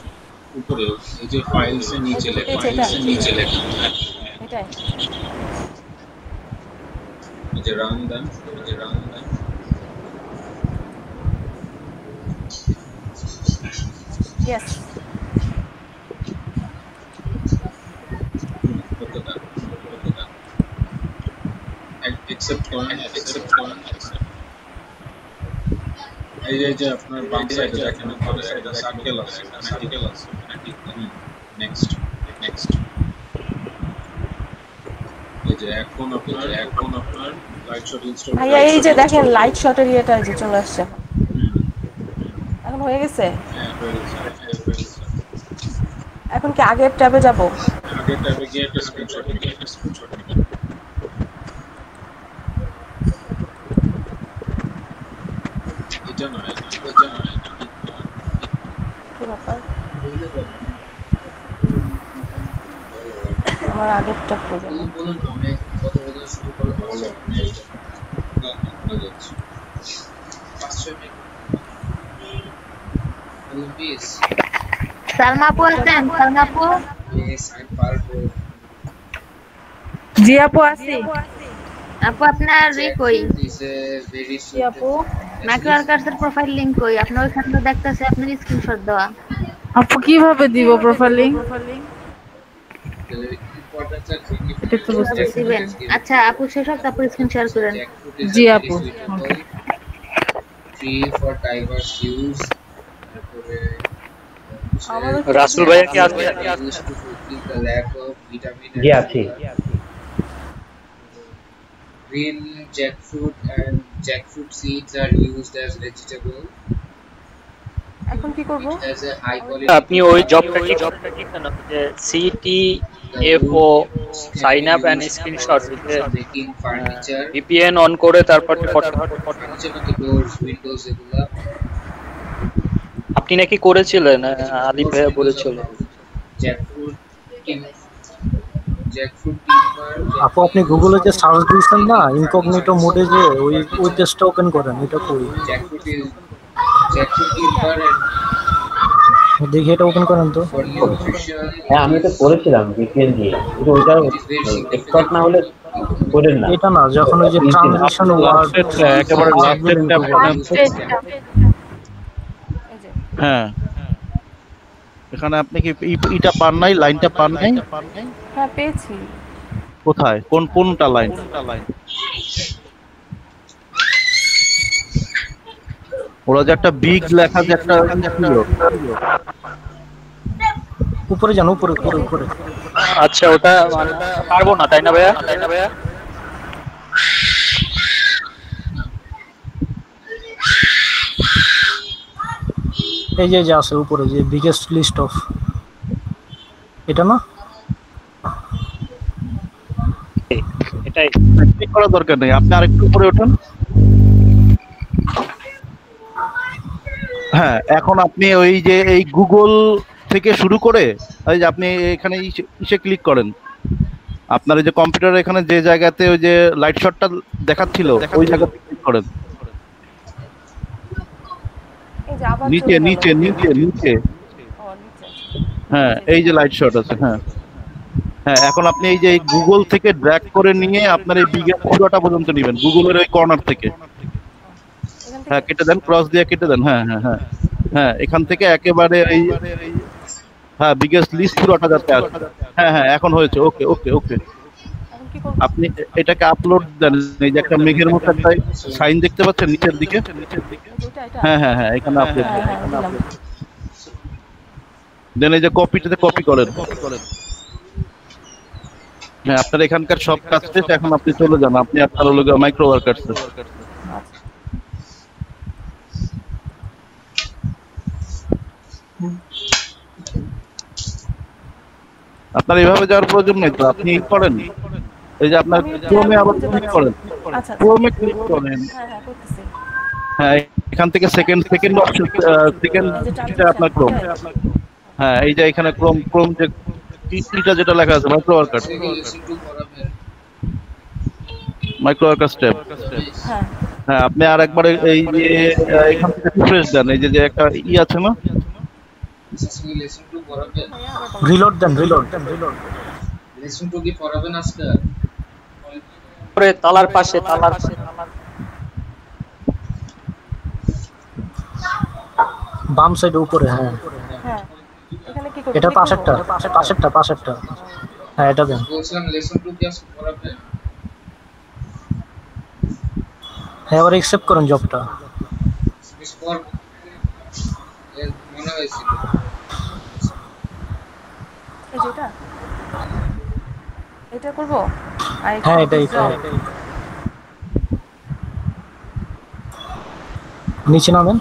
উপরে, এই যে ফাইলস এর নিচে লেখা এটাই, এই যে রান দেন, यस accept করেন। এই যে আপনার বাম সাইডে দেখেন উপরে একটা সার্কেল আছে, নেক্সট। এই যে এখন আপনার লাইট শট ইনস্টল ভাইয়া, এই যে দেখেন লাইট শটের এটা যে চলে আসছে, এখন হয়ে গেছে। এখন কি আগের ট্যাবে যাব? আগের ট্যাবে গিয়ে একটা স্ক্রিনশট নিবেন। এটা নয় কি ব্যাপার, আমার আগের ট্যাব খুঁজে না। সালমা আপু আছেন? সালমা আপু? জি আপু আছি। আপু আপনার কই? জি আপু, মাইক্রোওয়ার্কার্সের প্রোফাইল লিংক কই? আপনার ওইখানে তো দেখতেছে আপনার স্ক্রিনশট দেওয়া। আপু কিভাবে দিব প্রোফাইল লিংক? এটা তো বুঝতেছি। আচ্ছা আপু শেষ হোক, তারপর স্ক্রিন শেয়ার করেন। জি আপু। রাসূল ভাইয়া কি আছে? জি আছি। Green jackfruit and jackfruit seeds are used as vegetable. এখন কি করব? আপনি ওই জবটা কি কেন যে CTFO sign up and screenshot making furniture, VPN on করে তারপর doors, windows এগুলা আপনি নাকি করেছিলেন, আলিফ ভাইয়া বলেছিল। jackfruit jackfruit keeper, আপু আপনি গুগলে যে সার্চ দিয়েছেন না ইনকগনিটো মোডে যে ওই পেজটা ওপেন করেন, এটা কই jackfruit keeper and দেখি, এটা ওপেন করেন তো। for nutrition. হ্যাঁ আমি তো করেছিলাম VPN দিয়ে, কিন্তু ওইটা এক্সপার্ট না হলে করেন না। এটা না, যখন ওই যে ট্রানজিশন ওয়ার্ড একেবারে লাস্টের ট্যাব করেন। হ্যাঁ এখানে আপনি কি এটা পান নাই, লাইনটা পান নাই? হ্যাঁ পেয়েছি। কোথায়, কোনটা লাইন? ওরা যে একটা বিগ লেখা যে একটা ছিল, উপরে যান, উপরে উপরে উপরে। আচ্ছা ওটা পারবো না তাই না ভাইয়া? এই যে আছে উপরে যে বিগেস্ট লিস্ট অফ, এটা না? এটাই ক্লিক করার দরকার নেই, আপনি আরেকটু উপরে ওঠেন। হ্যাঁ এখন আপনি ওই যে এই গুগল থেকে শুরু করে ওই যে আপনি এখানে ইসে ক্লিক করেন, আপনার ওই যে কম্পিউটার এখানে যে জায়গাতে ওই যে লাইট শটটা দেখাচ্ছিল ওই জায়গাতে ক্লিক করেন। নিচে নিচে নিচে নিচে, হ্যাঁ এই যে লাইট শট আছে। হ্যাঁ হ্যাঁ এখন আপনি এই যে গুগল থেকে ড্র্যাগ করে নিয়ে আপনার এই বিগের পুরোটা পর্যন্ত নেবেন, গুগলের ওই কর্নার থেকে। হ্যাঁ কেটে দেন, ক্রস দিয়ে কেটে দেন। হ্যাঁ হ্যাঁ হ্যাঁ হ্যাঁ এখান থেকে একেবারে এই হ্যাঁ বিগেস্ট লিস্ট পুরোটা যাতে আসে। হ্যাঁ হ্যাঁ এখন হয়েছে, ওকে ওকে ওকে। আপনি এটাকে আপলোড দেন, এই যে একটা মেঘের মতো একটা সাইন দেখতে পাচ্ছেন নিচের দিকে। হ্যাঁ হ্যাঁ হ্যাঁ এখানে আপলোড দেন, এই যে কপিটাতে কপি করেন। হ্যাঁ আপনার এখানকার সব কাজ শেষ, এখন আপনি চলে যান, আপনি আপনার হলো মাইক্রো ওয়ার্কার্সে। আপনার এইভাবে যাওয়ার প্রয়োজন নেই তো, আপনি করেন এই যে আপনার ক্রোমে আবার ক্লিক করেন, ক্রোমে ক্লিক করেন। হ্যাঁ এখান থেকে সেকেন্ড অপশন, সেকেন্ড আপনার ক্রোম। হ্যাঁ এই যে এখানে ক্রোম যে টিটা যেটা লেখা আছে micro worker, micro worker step. হ্যাঁ আপনি আর একবার এই যে এখান থেকে রিফ্রেশ দেন, এই যে একটা আছে না, রিলোড দেন, রিলোড দেন, রিলোড। লেসন 2 কি পড়াবেন আজকে? উপরে তালার পাশে, বাম সাইডে উপরে। হ্যাঁ হ্যাঁ এখানে কি করব? এটা পাশেরটা। হ্যাঁ এটা দেন। বলছিলাম লেসন 2 কি আজকে পড়াবেন? হ্যাঁ এবার অ্যাকসেপ্ট করেন জবটা। মনে হয়েছিল এটা করব। হ্যাঁ এটাই। নিচে নামেন।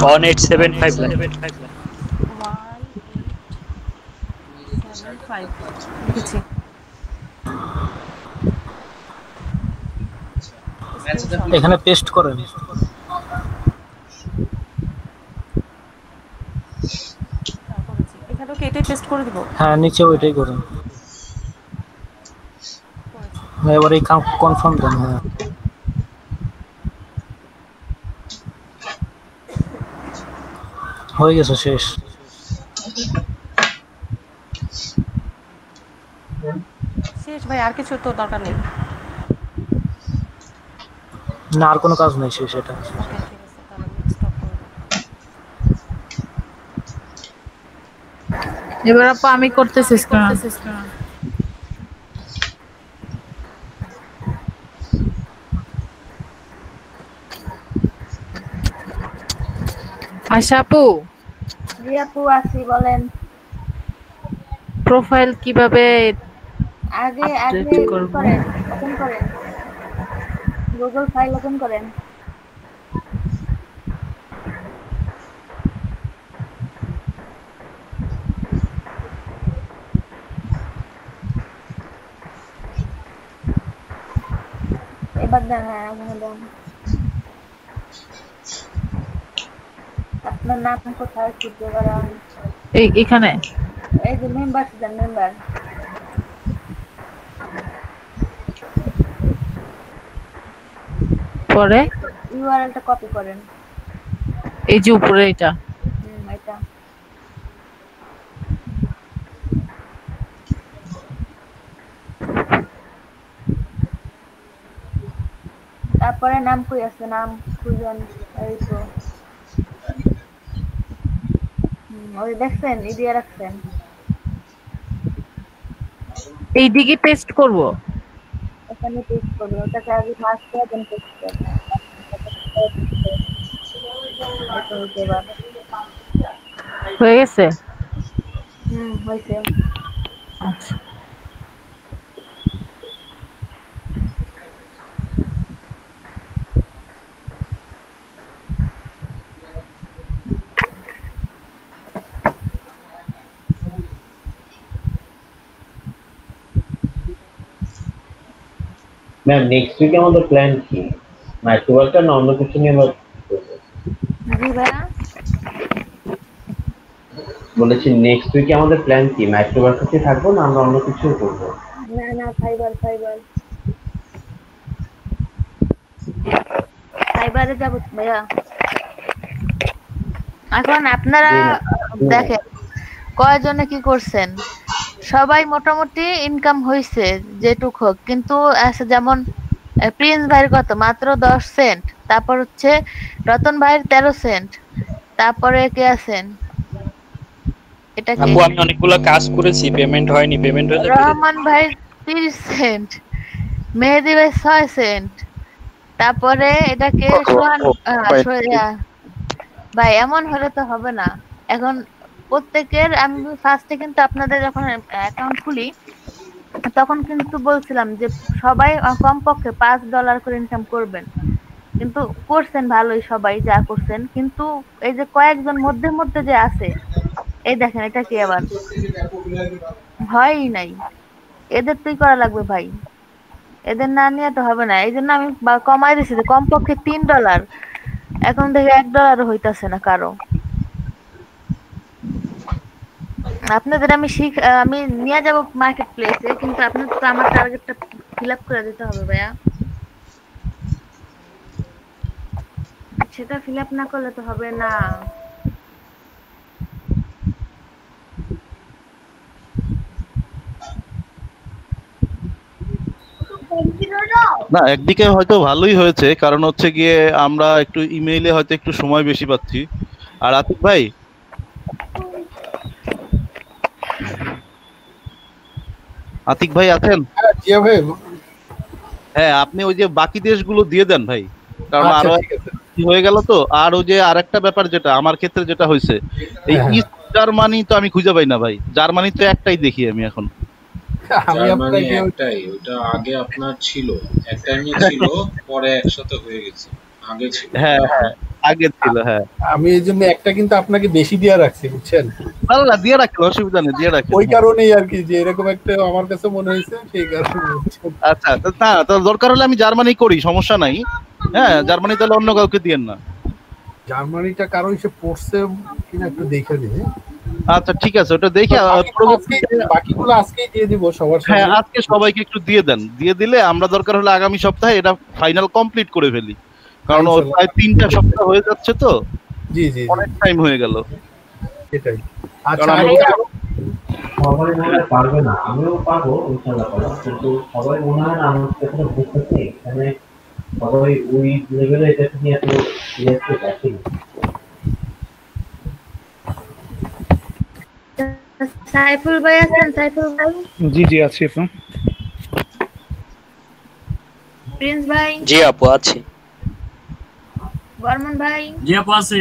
ওয়ান 1875 লিখেছি। এখানে পেস্ট করেন। এখানে কি এটাই পেস্ট করে দিব? হ্যাঁ নিচে ওইটাই করুন। এবার এই কনফার্ম দেন। হ্যাঁ হয়ে গেছে, শেষ। শেষ ভাই, আর কিছু তো দরকার নেই না, আর কোনো কাজ নেই, শেষ এটা। এবার আপা আমি করতেছি স্ক্রিন। আশা আপু। জি আপু আছি, বলেন। প্রোফাইল কিভাবে আগে ওপেন করেন, গুগল ফাইল ওপেন করেন। এবার দেন, হ্যাঁ ওখানে দেন। আপনার নাম কোথায় খুঁজে বেড়ান? এখানে এই যে মেম্বার দেন, মেম্বার। পরে ইউআরএলটা কপি করেন। এই যে উপরে এটা এটা তারপরে নাম কই আছে, নাম খুঁজেন। এই তো ওই দেখছেন, ইডিয়া রাখছেন। এই দিকে টেস্ট করব, এখানে টেস্ট করব। ওটাকে আগে মার্ক করে দেন, টেস্ট করব। হয়ে গেছে? হয়েছে। আচ্ছা ম্যাম নেক্সট উইকে আমাদের প্ল্যান কি? মাইক্রোওয়ার্কটা না অন্য কিছু নিয়ে আমরা জি ভাইয়া বলেছি নেক্সট উইকে আমাদের প্ল্যান কি? মাইক্রোওয়ার্কতে থাকবো না আমরা অন্য কিছু করব? না না, ফাইবারে যাব ভাইয়া। এখন আপনারা দেখেন কয়জনে কি করছেন। সবাই মোটামুটি ইনকাম হয়েছে যেটুক হোক, কিন্তু যেমন প্রিন্স ভাইয়ের কত মাত্র 10 সেন্ট, তারপর হচ্ছে রতন ভাইয়ের 13 সেন্ট, তারপরে কে আছেন এটা কি আপু আমি অনেকগুলো কাজ করেছি, পেমেন্ট হয়নি, পেমেন্ট হয়ে যাবে। রহমান ভাই 30 সেন্ট, মেহেদি ভাই 6 সেন্ট, তারপরে এটা কে সোহান ভাই। এমন হলে তো হবে না। এখন প্রত্যেকের আমি ফার্স্টে কিন্তু আপনাদের যখন অ্যাকাউন্ট খুলি তখন কিন্তু বলছিলাম যে সবাই কমপক্ষে $5 করে ইনকাম করবেন, কিন্তু করছেন ভালোই সবাই যা করছেন, কিন্তু এই যে কয়েকজন মধ্যে মধ্যে যে আছে, এই দেখেন এটা কি আবার হয়ই নাই। এদের তুই করা লাগবে ভাই, এদের না নিয়ে তো হবে না। এই জন্য আমি কমাই দিছি যে কমপক্ষে $3। এখন দেখে $1 হইতাছে না কারো। আপনাদের আমি নিয়ে যাব মার্কেট প্লেসে, কিন্তু আপনার তো আমার টার্গেটটা ফিল আপ করে দিতে হবে ভাইয়া। সেটা ফিল আপ না করলে তো হবে না। না একদিকে হয়তো ভালোই হয়েছে, কারণ হচ্ছে গিয়ে আমরা একটু ইমেইলে হয়তো একটু সময় বেশি পাচ্ছি। আর আতিক ভাই আছেন? হ্যাঁ আপনি ওই যে বাকি দেশগুলো দিয়ে দেন ভাই, কারণ আরো হয়ে গেল তো। আর ওই যে আরেকটা ব্যাপার যেটা আমার ক্ষেত্রে যেটা হয়েছে, এই ইস্ট জার্মানি তো আমি খুঁজে পাই না ভাই। জার্মানি তো একটাই দেখি আমি এখন। জার্মানি একটাই, ওটা আগে আপনার ছিল, এক টাইমে ছিল, পরে একসাথে হয়ে গেছে। আগে ছিল, হ্যাঁ আগে ছিল। হ্যাঁ আমি এই জন্য একটা কিন্তু আপনাকে বেশি দিয়ে রাখছি, বুঝছেন? না দিয়ে রাখলে অসুবিধা নেই, দিয়ে রাখলে ওই কারণেই আর কি, যে এরকম একটা আমার কাছে মনে হয়েছে সেই কারণে। আচ্ছা না তো দরকার হলে আমি জার্মানি করি, সমস্যা নাই। হ্যাঁ জার্মানি তাহলে অন্য কাউকে দিয়েন না। জার্মানিটা কারো এসে পড়ছে কিনা একটু দেখে নিন। আচ্ছা ঠিক আছে, ওটা দেখে বাকিগুলো আজকেই দিয়ে দিব সবার সাথে। হ্যাঁ আজকে সবাইকে একটু দিয়ে দেন, দিয়ে দিলে আমরা দরকার হলে আগামী সপ্তাহে এটা ফাইনাল কমপ্লিট করে ফেলি, কারণ প্রায় 3টা সপ্তাহ হয়ে যাচ্ছে তো। জি জি অনেক টাইম হয়ে গেল এটাই। আচ্ছা সবাই মনে হয় পারবে না, আমিও পারবো ইনশাআল্লাহ করা, কিন্তু সবাই মনে হয় না আমার ক্ষেত্রে বুঝতেছে এখানে সবাই ওই লেভেলে এটা নিয়ে এত সিরিয়াসলি দেখে। সাইফুল ভাই আছেন? সাইফুল ভাই জি জি আছি আপু। প্রিন্স ভাই জি আপু আছি। বর্মন ভাই জি আপু আছি।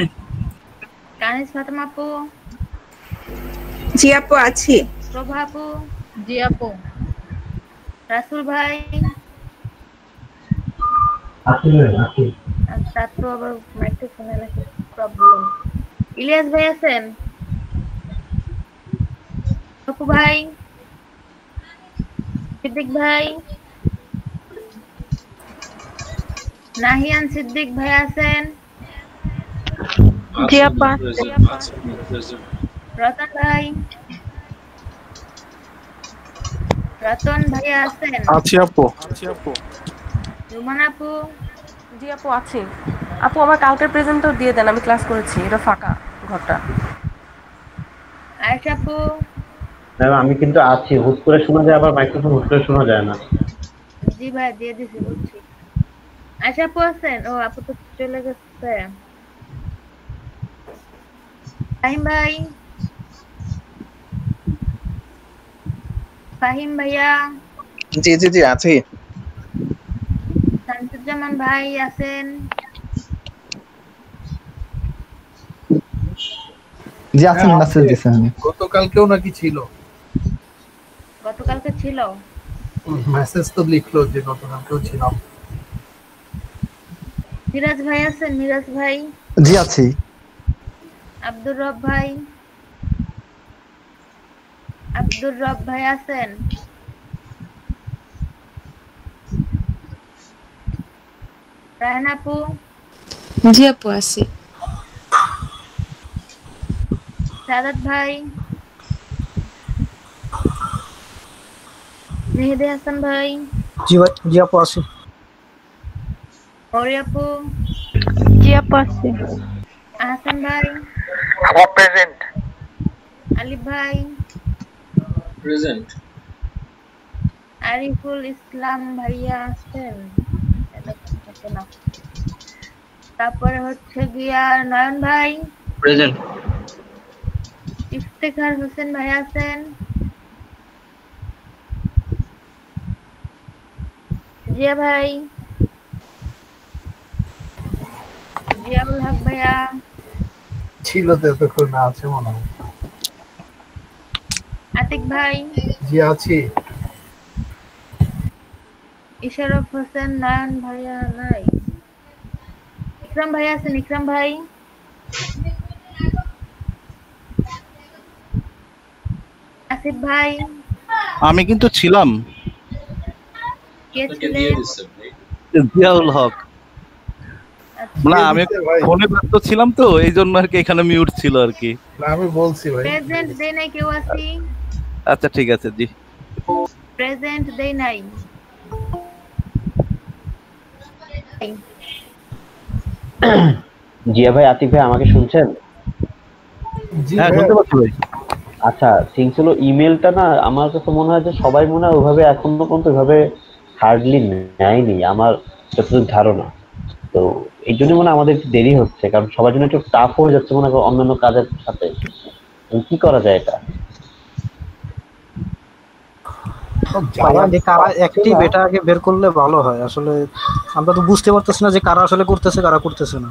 কানিস ফাতেমা আপু জি আপু আছি। প্রভা আপু জি আপু। রাসুল ভাই আছি। তার তো আবার মাইক্রোফোনে নাকি প্রবলেম। ইলিয়াস ভাই আছেন? আপু ভাই, সিদ্দিক ভাই, নাহিয়ান সিদ্দিক ভাই আছেন? জি আপা রতন ভাই, রতন ভাইয়া আছেন? আছি আপু। রুমান আপু? জি আপু আছে। আপু আমার কালকের প্রেজেন্টও দিয়ে দেন, আমি ক্লাস করেছি, এটা ফাঁকা ঘরটা। আয়েশা আপু? ম্যাম আমি কিন্তু আছি, হুট করে শোনা যায়, আবার মাইক্রোফোন হুট করে শোনা যায় না। জি ভাই দিয়ে দিছি, বুঝছি। আয়েশা আপু আছেন? ও আপু তো চলে গেছে। ফাহিম ভাই? ফাহিম ভাইয়া? জি জি জি আছি। শামসুজ্জামান ভাই আছেন? জি আছেন, মেসেজ দিয়েছেন। গতকালকেও নাকি ছিল, গতকালকে ছিল, মেসেজ তো লিখলো যে গতকালকেও ছিল। মিরাজ ভাই আছেন? মিরাজ ভাই? জি আছি। আব্দুর রব ভাই? আব্দুর রব ভাই আছেন? রায়হান আপু? জি আপু আছি। সাদাত ভাই? মেহেদি হাসান ভাই? জি আপু আছি। মরি আপু? জি আপু আছি। আহসান ভাই? আমার প্রেজেন্ট। আলিফ ভাই? প্রেজেন্ট। আরিফুল ইসলাম ভাইয়া আছেন? না। তারপরে হচ্ছে গিয়া নয়ন ভাই? প্রেজেন্ট। ইফতেখার হোসেন ভাই আছেন? জিয়া ভাই? জিয়াউল হক ভাইয়া? ছিল তো এতক্ষণ, না আছে মনে হয়। আতিক ভাই? জি আছি। ইশারফ হোসেন নয়ন ভাইয়া নাই। ইকরাম ভাই আছেন? ইকরাম ভাই? আসিফ ভাই? আমি কিন্তু ছিলাম। কে ছিলেন? জিয়াউল হক। না আমি ফোনে ব্যস্ত ছিলাম তো, এই জন্য আর কি এখানে মিউট ছিল আর কি। আমি বলছি ভাই প্রেজেন্ট দেই নাই কেউ আছি? আচ্ছা ঠিক আছে জি। প্রেজেন্ট দেই নাই। জিয়া ভাই, আতিক ভাই আমাকে শুনছেন? হ্যাঁ শুনতে পাচ্ছি ভাই। আচ্ছা থিংস হলো ইমেলটা না, আমার কাছে মনে হয় যে সবাই মনে হয় ওইভাবে এখনো পর্যন্ত ওইভাবে হার্ডলি নেয়নি, আমার যতটুকু ধারণা। তো এই জন্য মনে হয় আমাদের একটু দেরি হচ্ছে, কারণ সবার জন্য একটু টাফ হয়ে যাচ্ছে মনে হয় অন্যান্য কাজের সাথে। কি করা যায় এটা? কারা অ্যাক্টিভ এটা আগে বের করলে ভালো হয়। আসলে আমরা তো বুঝতে পারতেছি না যে কারা আসলে করতেছে কারা করতেছে না।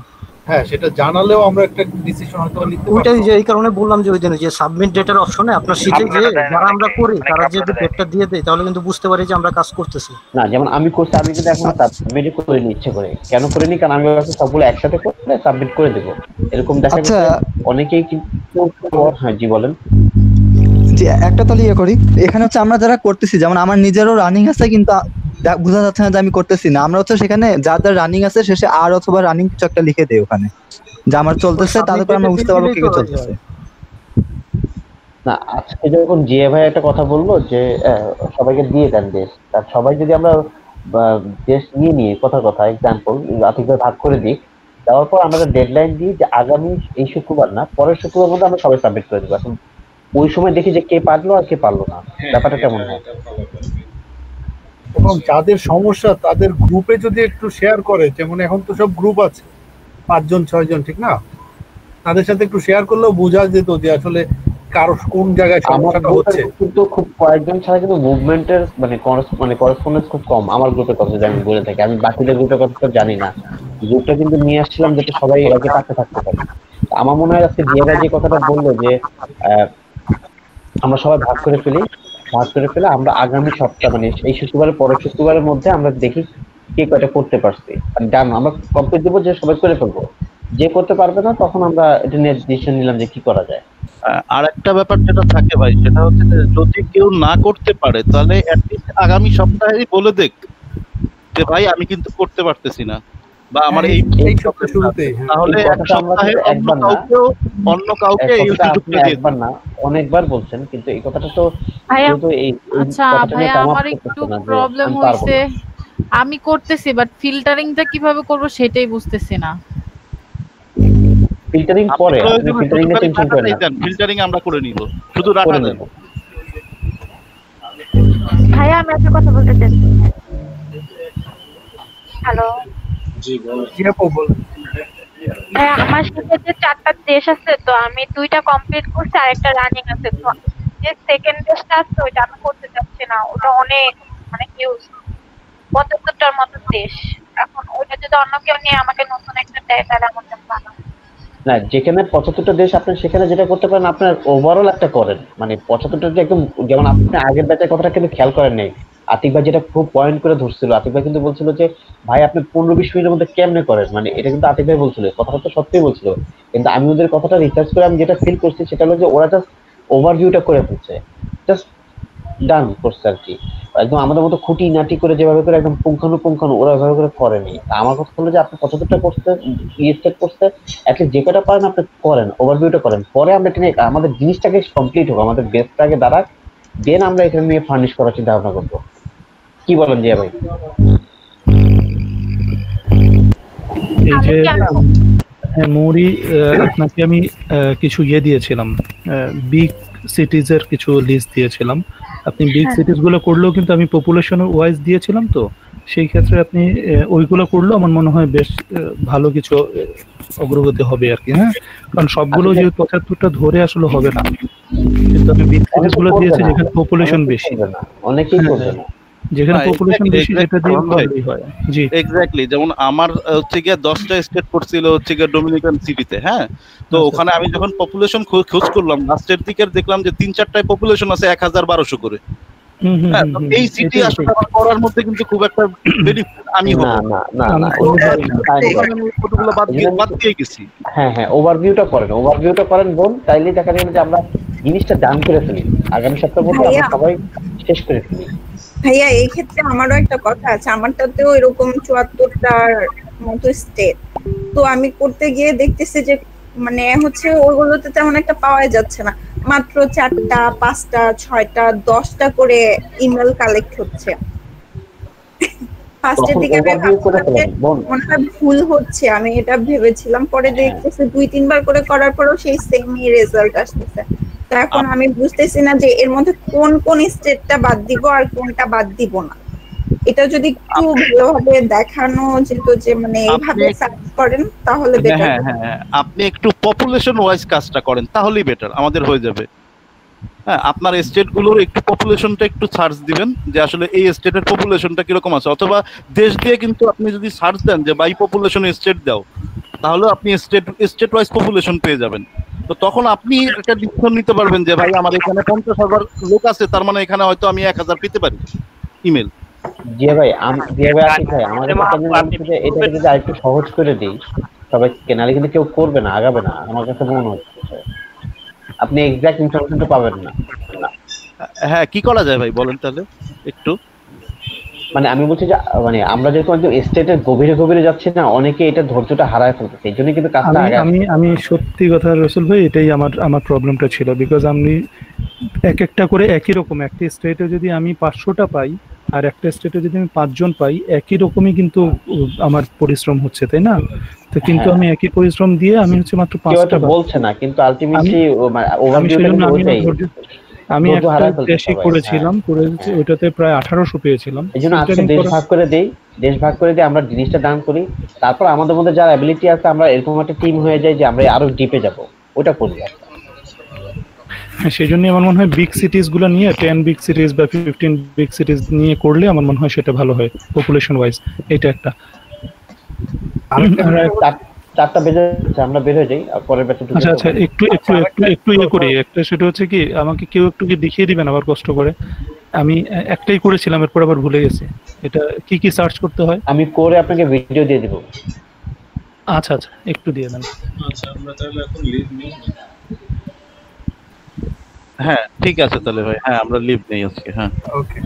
হ্যাঁ সেটা জানালেও আমরা একটা ডিসিশন হয়তো নিতে পারবো। ওইটাই যে এই কারণে বললাম যে ওই দিনে যে সাবমিট ডেটার অপশনে আপনার শিটে যে যারা আমরা করি তারা যদি ডেটটা দিয়ে দেয় তাহলে কিন্তু বুঝতে পারি যে আমরা কাজ করতেছি। না যেমন আমি করছি, আমি কিন্তু এখন সাবমিট করে নি ইচ্ছে করে। কেন করে নি? কারণ আমি ভাবছি সবগুলো একসাথে করে সাবমিট করে দেব। এরকম দেখা যাচ্ছে অনেকেই কিন্তু। হ্যাঁ জি বলেন। জি একটা তাহলে ইয়ে করি, এখানে হচ্ছে আমরা যারা করতেছি, যেমন আমার নিজেরও রানিং আছে কিন্তু বোঝা যাচ্ছে না যে আমি করতেছি না। আমরা হচ্ছে সেখানে যাদের রানিং আছে শেষে আর অথবা রানিং কিছু একটা লিখে দেই ওখানে যে আমার চলতেছে, তাহলে করে আমরা বুঝতে পারবো কি কি চলতেছে। না আজকে যখন জিএ ভাই একটা কথা বললো যে সবাইকে দিয়ে দেন দেশ, তার সবাই যদি আমরা দেশ নিয়ে কথা এক্সাম্পল আতিক ভাই ভাগ করে দিই, দেওয়ার পর আমরা ডেডলাইন দিই যে আগামী এই শুক্রবার না পরের শুক্রবার মধ্যে আমরা সবাই সাবমিট করে দেবো। এখন ওই সময় দেখি যে কে পারলো আর কে পারলো না, ব্যাপারটা কেমন হয়? এবং যাদের সমস্যা তাদের গ্রুপে যদি একটু শেয়ার করে, যেমন এখন তো সব গ্রুপ আছে 5 জন 6 জন, ঠিক না? তাদের সাথে একটু শেয়ার করলেও বোঝা যেত যে আসলে কারো কোন জায়গায় সমস্যাটা হচ্ছে। কিন্তু খুব কয়েকজন ছাড়া কিন্তু মুভমেন্টের মানে করেসপন্ডেন্স খুব কম আমার গ্রুপের কথা যদি আমি বলে থাকি। আমি বাকিদের গ্রুপের কথা তো জানি না। গ্রুপটা কিন্তু নিয়ে আসছিলাম যাতে সবাই একে পাশে থাকতে পারে। আমার মনে হয় আজকে জিয়া ভাই যে কথাটা বললো যে আমরা সবাই ভাগ করে ফেলে আমরা আগামী সপ্তাহ মানে এই শুক্রবারের পরের শুক্রবারের মধ্যে আমরা দেখি কে কয়টা করতে পারছি। আর ডান আমরা কমপ্লিট দেবো যে সবাই করে ফেলবো, যে করতে পারবে না তখন আমরা এটা নিয়ে ডিসিশন নিলাম যে কি করা যায়। আর একটা ব্যাপার যেটা থাকে ভাই, সেটা হচ্ছে যে যদি কেউ না করতে পারে তাহলে অ্যাটলিস্ট আগামী সপ্তাহেই বলে দেখ যে ভাই আমি কিন্তু করতে পারতেছি না। বা আমার এই সপ্তাহে শুরুতে, তাহলে এক সপ্তাহে অন্য কাউকে এই সুযোগটা দিয়ে একবার না অনেকবার বলছেন, কিন্তু এই কথাটা তো আচ্ছা ভাইয়া আমার একটু প্রবলেম হইছে, আমি করতেছি বাট ফিল্টারিংটা কিভাবে করব সেটাই বুঝতেছি না। ফিল্টারিং পরে, আপনি ফিল্টারিং এর টেনশন করেন না, ফিল্টারিং আমরা করে নিব, শুধু ডাটা দেন। ভাইয়া আমি একটা কথা বলতে চাচ্ছি। হ্যালো, জি বলো। কি আপু বলেন। আমার সাথে যে 4টা দেশ আছে, তো আমি 2টা কমপ্লিট করছি, আরেকটা রানিং আছে। তো যে সেকেন্ড দেশটা আছে ওইটা আমি করতে চাচ্ছি না, ওটা অনেক মানে হিউজ 75টার মতো দেশ। এখন ওইটা যদি অন্য কেউ নিয়ে আমাকে নতুন একটা দেয় তাহলে আমার জন্য ভালো। না, যেখানে 75টা দেশ আপনি সেখানে যেটা করতে পারেন আপনার ওভারঅল একটা করেন, মানে 75টা যে একদম, যেমন আপনি আগের ব্যাচের কথাটা কিন্তু খেয়াল করেন নাই। আতিক ভাই যেটা খুব পয়েন্ট করে ধরছিল, আতিক ভাই কিন্তু বলছিল যে ভাই আপনি 15-20 মিনিটের মধ্যে কেমনে করেন, মানে এটা কিন্তু আতিক ভাই বলছিল, কথাটা তো সত্যিই বলছিল। কিন্তু আমি ওদের কথাটা রিসার্চ করে আমি যেটা ফিল করছি সেটা হলো যে ওরা জাস্ট ওভারভিউটা করে ফেলছে, জাস্ট ডান করছে আর কি। একদম আমাদের মতো খুঁটি নাটি করে যেভাবে করে একদম পুঙ্খানুপুঙ্খানু ওরা ওইভাবে করে করেনি। আমার কথা হলো যে আপনি 75টা করতে স্টেপ করতে অ্যাটলিস্ট যে কটা পারেন আপনি করেন, ওভারভিউটা করেন, পরে আমরা এখানে আমাদের জিনিসটাকে কমপ্লিট হোক, আমাদের বেসটাকে দাঁড়াক, দেন আমরা এখানে নিয়ে ফার্নিশ করার চিন্তা ভাবনা করবো। কি বলেন জিয়া ভাই? এই যে মৌরি, আপনাকে আমি কিছু দিয়েছিলাম, বিগ সিটিজের কিছু লিস্ট দিয়েছিলাম। আপনি বিগ সিটিজ গুলো করলেও কিন্তু আমি পপুলেশন ওয়াইজ দিয়েছিলাম, তো সেই ক্ষেত্রে আপনি ওইগুলো করলেও আমার মনে হয় বেশ ভালো কিছু অগ্রগতি হবে আর কি। হ্যাঁ, কারণ সবগুলো যে 75টা ধরে আসলে হবে না, কিন্তু আমি বিগ সিটিজ গুলো দিয়েছি যেখানে পপুলেশন বেশি, অনেকেই করবে না, যেখানে পপুলেশন বেশি সেটা দিয়ে ভালোই হয়। জি এক্স্যাক্টলি, যেমন আমার হচ্ছে গিয়ে 10টা স্টেট পড়ছিল হচ্ছে গিয়ে ডোমিনিকান সিটিতে। হ্যাঁ, তো ওখানে আমি যখন পপুলেশন খোঁজ করলাম লাস্টের দিকে দেখলাম যে 3-4টায় পপুলেশন আছে 1000-1200 করে। হ্যাঁ, তো এই সিটি আসলে আমার করার মধ্যে কিন্তু খুব একটা বেনিফিট আমি হবো না, কতগুলো বাদ দিয়ে গেছি। হ্যাঁ হ্যাঁ, ওভারভিউটা করেন বোন, তাইলে দেখা যাবে যে আমরা জিনিসটা ডান করে ফেলি, আগামী সপ্তাহের মধ্যে আমরা সবাই শেষ করে ফেলি। ভাইয়া এই ক্ষেত্রে আমারও একটা কথা আছে, আমারটাতেও এরকম 74টার মতো স্টেট, তো আমি করতে গিয়ে দেখতেছি যে মানে হচ্ছে ওইগুলোতে তেমন একটা পাওয়া যাচ্ছে না, মাত্র 4টা 5টা 6টা 10টা করে ইমেল কালেক্ট হচ্ছে। ফার্স্টের দিকে মনে হয় ভুল হচ্ছে, আমি এটা ভেবেছিলাম, পরে দেখতেছি 2-3 বার করে করার পরেও সেই সেমই রেজাল্ট আসতেছে। তো এখন আমি বুঝতেছি না যে এর মধ্যে কোন কোন স্টেটটা বাদ দিব আর কোনটা বাদ দিব না। এটা যদি একটু ভালোভাবে দেখানো যেত যে মানে এইভাবে সার্চ করেন তাহলে বেটার। হ্যাঁ হ্যাঁ, আপনি একটু পপুলেশন ওয়াইজ কাজটা করেন তাহলেই বেটার, আমাদের হয়ে যাবে। হ্যাঁ, আপনার স্টেটগুলোর একটু পপুলেশনটা একটু সার্চ দিবেন যে আসলে এই স্টেটের পপুলেশনটা কিরকম আছে, অথবা দেশ দিয়ে কিন্তু আপনি যদি সার্চ দেন যে বাই পপুলেশন স্টেট দাও, তাহলে আপনি স্টেট ওয়াইজ পপুলেশন পেয়ে যাবেন। তো তখন আপনি একটা ডিসিশন নিতে পারবেন যে ভাই আমার এখানে 50,000 লোক আছে, তার মানে এখানে হয়তো আমি 1000 পেতে পারি ইমেল। জিয়া ভাই আশিক ভাই, আমাদের এটা যদি আরেকটু সহজ করে দিই সবাইকে, নাহলে কিন্তু কেউ করবে না, আগাবে না, আমার কাছে মনে হচ্ছে। আপনি এক্সাক্ট ইনফরমেশনটা পাবেন না। হ্যাঁ, কি করা যায় ভাই বলেন তাহলে একটু। মানে আমি বলছি যে মানে আমরা যেরকম একদম স্টেটের গভীরে যাচ্ছি না, অনেকে এটা ধৈর্যটা হারায় ফেলতেছে, এই জন্য কিন্তু কাজটা আমি সত্যি কথা রসুল ভাই, এটাই আমার প্রবলেমটা ছিল। বিকজ আমি একটা করে একই রকম একটা স্টেটে যদি আমি 500টা পাই আর একটা স্টেটে যদি আমি 5 জন পাই, একই রকমই কিন্তু আমার পরিশ্রম হচ্ছে, তাই না? তো কিন্তু আমি একই পরিশ্রম দিয়ে আমি হচ্ছে মাত্র 5টা বলছে না, কিন্তু আলটিমেটলি আমি একটা দেশে করেছিলাম, ওইটাতে প্রায় 1800 পেয়েছিলাম। এইজন্য আজকে দেশ ভাগ করে দেই, আমরা জিনিসটা ডান করি, তারপর আমাদের মধ্যে যারা অ্যাবিলিটি আছে আমরা এরকম একটা টিম হয়ে যাই যে আমরা আরো ডিপে যাব, ওটা করি। সেই জন্য আমার মনে হয় বিগ সিটিজ গুলো নিয়ে 10 বিগ সিটিজ বা 15 বিগ সিটিজ নিয়ে করলে আমার মনে হয় সেটা ভালো হয় পপুলেশন ওয়াইজ। এটা একটা 4টা বেজে যাচ্ছে, আমরা বের হয়ে যাই আর পরের ব্যাচে। আচ্ছা, একটু করি। একটা সেটা হচ্ছে কি, আমাকে কেউ একটু কি দেখিয়ে দিবেন আবার কষ্ট করে? আমি একটাই করেছিলাম, এরপর আবার ভুলে গেছি। এটা কি সার্চ করতে হয়? আমি করে আপনাকে ভিডিও দিয়ে দিব। আচ্ছা, একটু দিয়ে দেন। আচ্ছা, আমরা তাহলে এখন লিভ নিই। হ্যাঁ ঠিক আছে তাহলে ভাই, হ্যাঁ আমরা লিভ নেই আজকে। হ্যাঁ ওকে।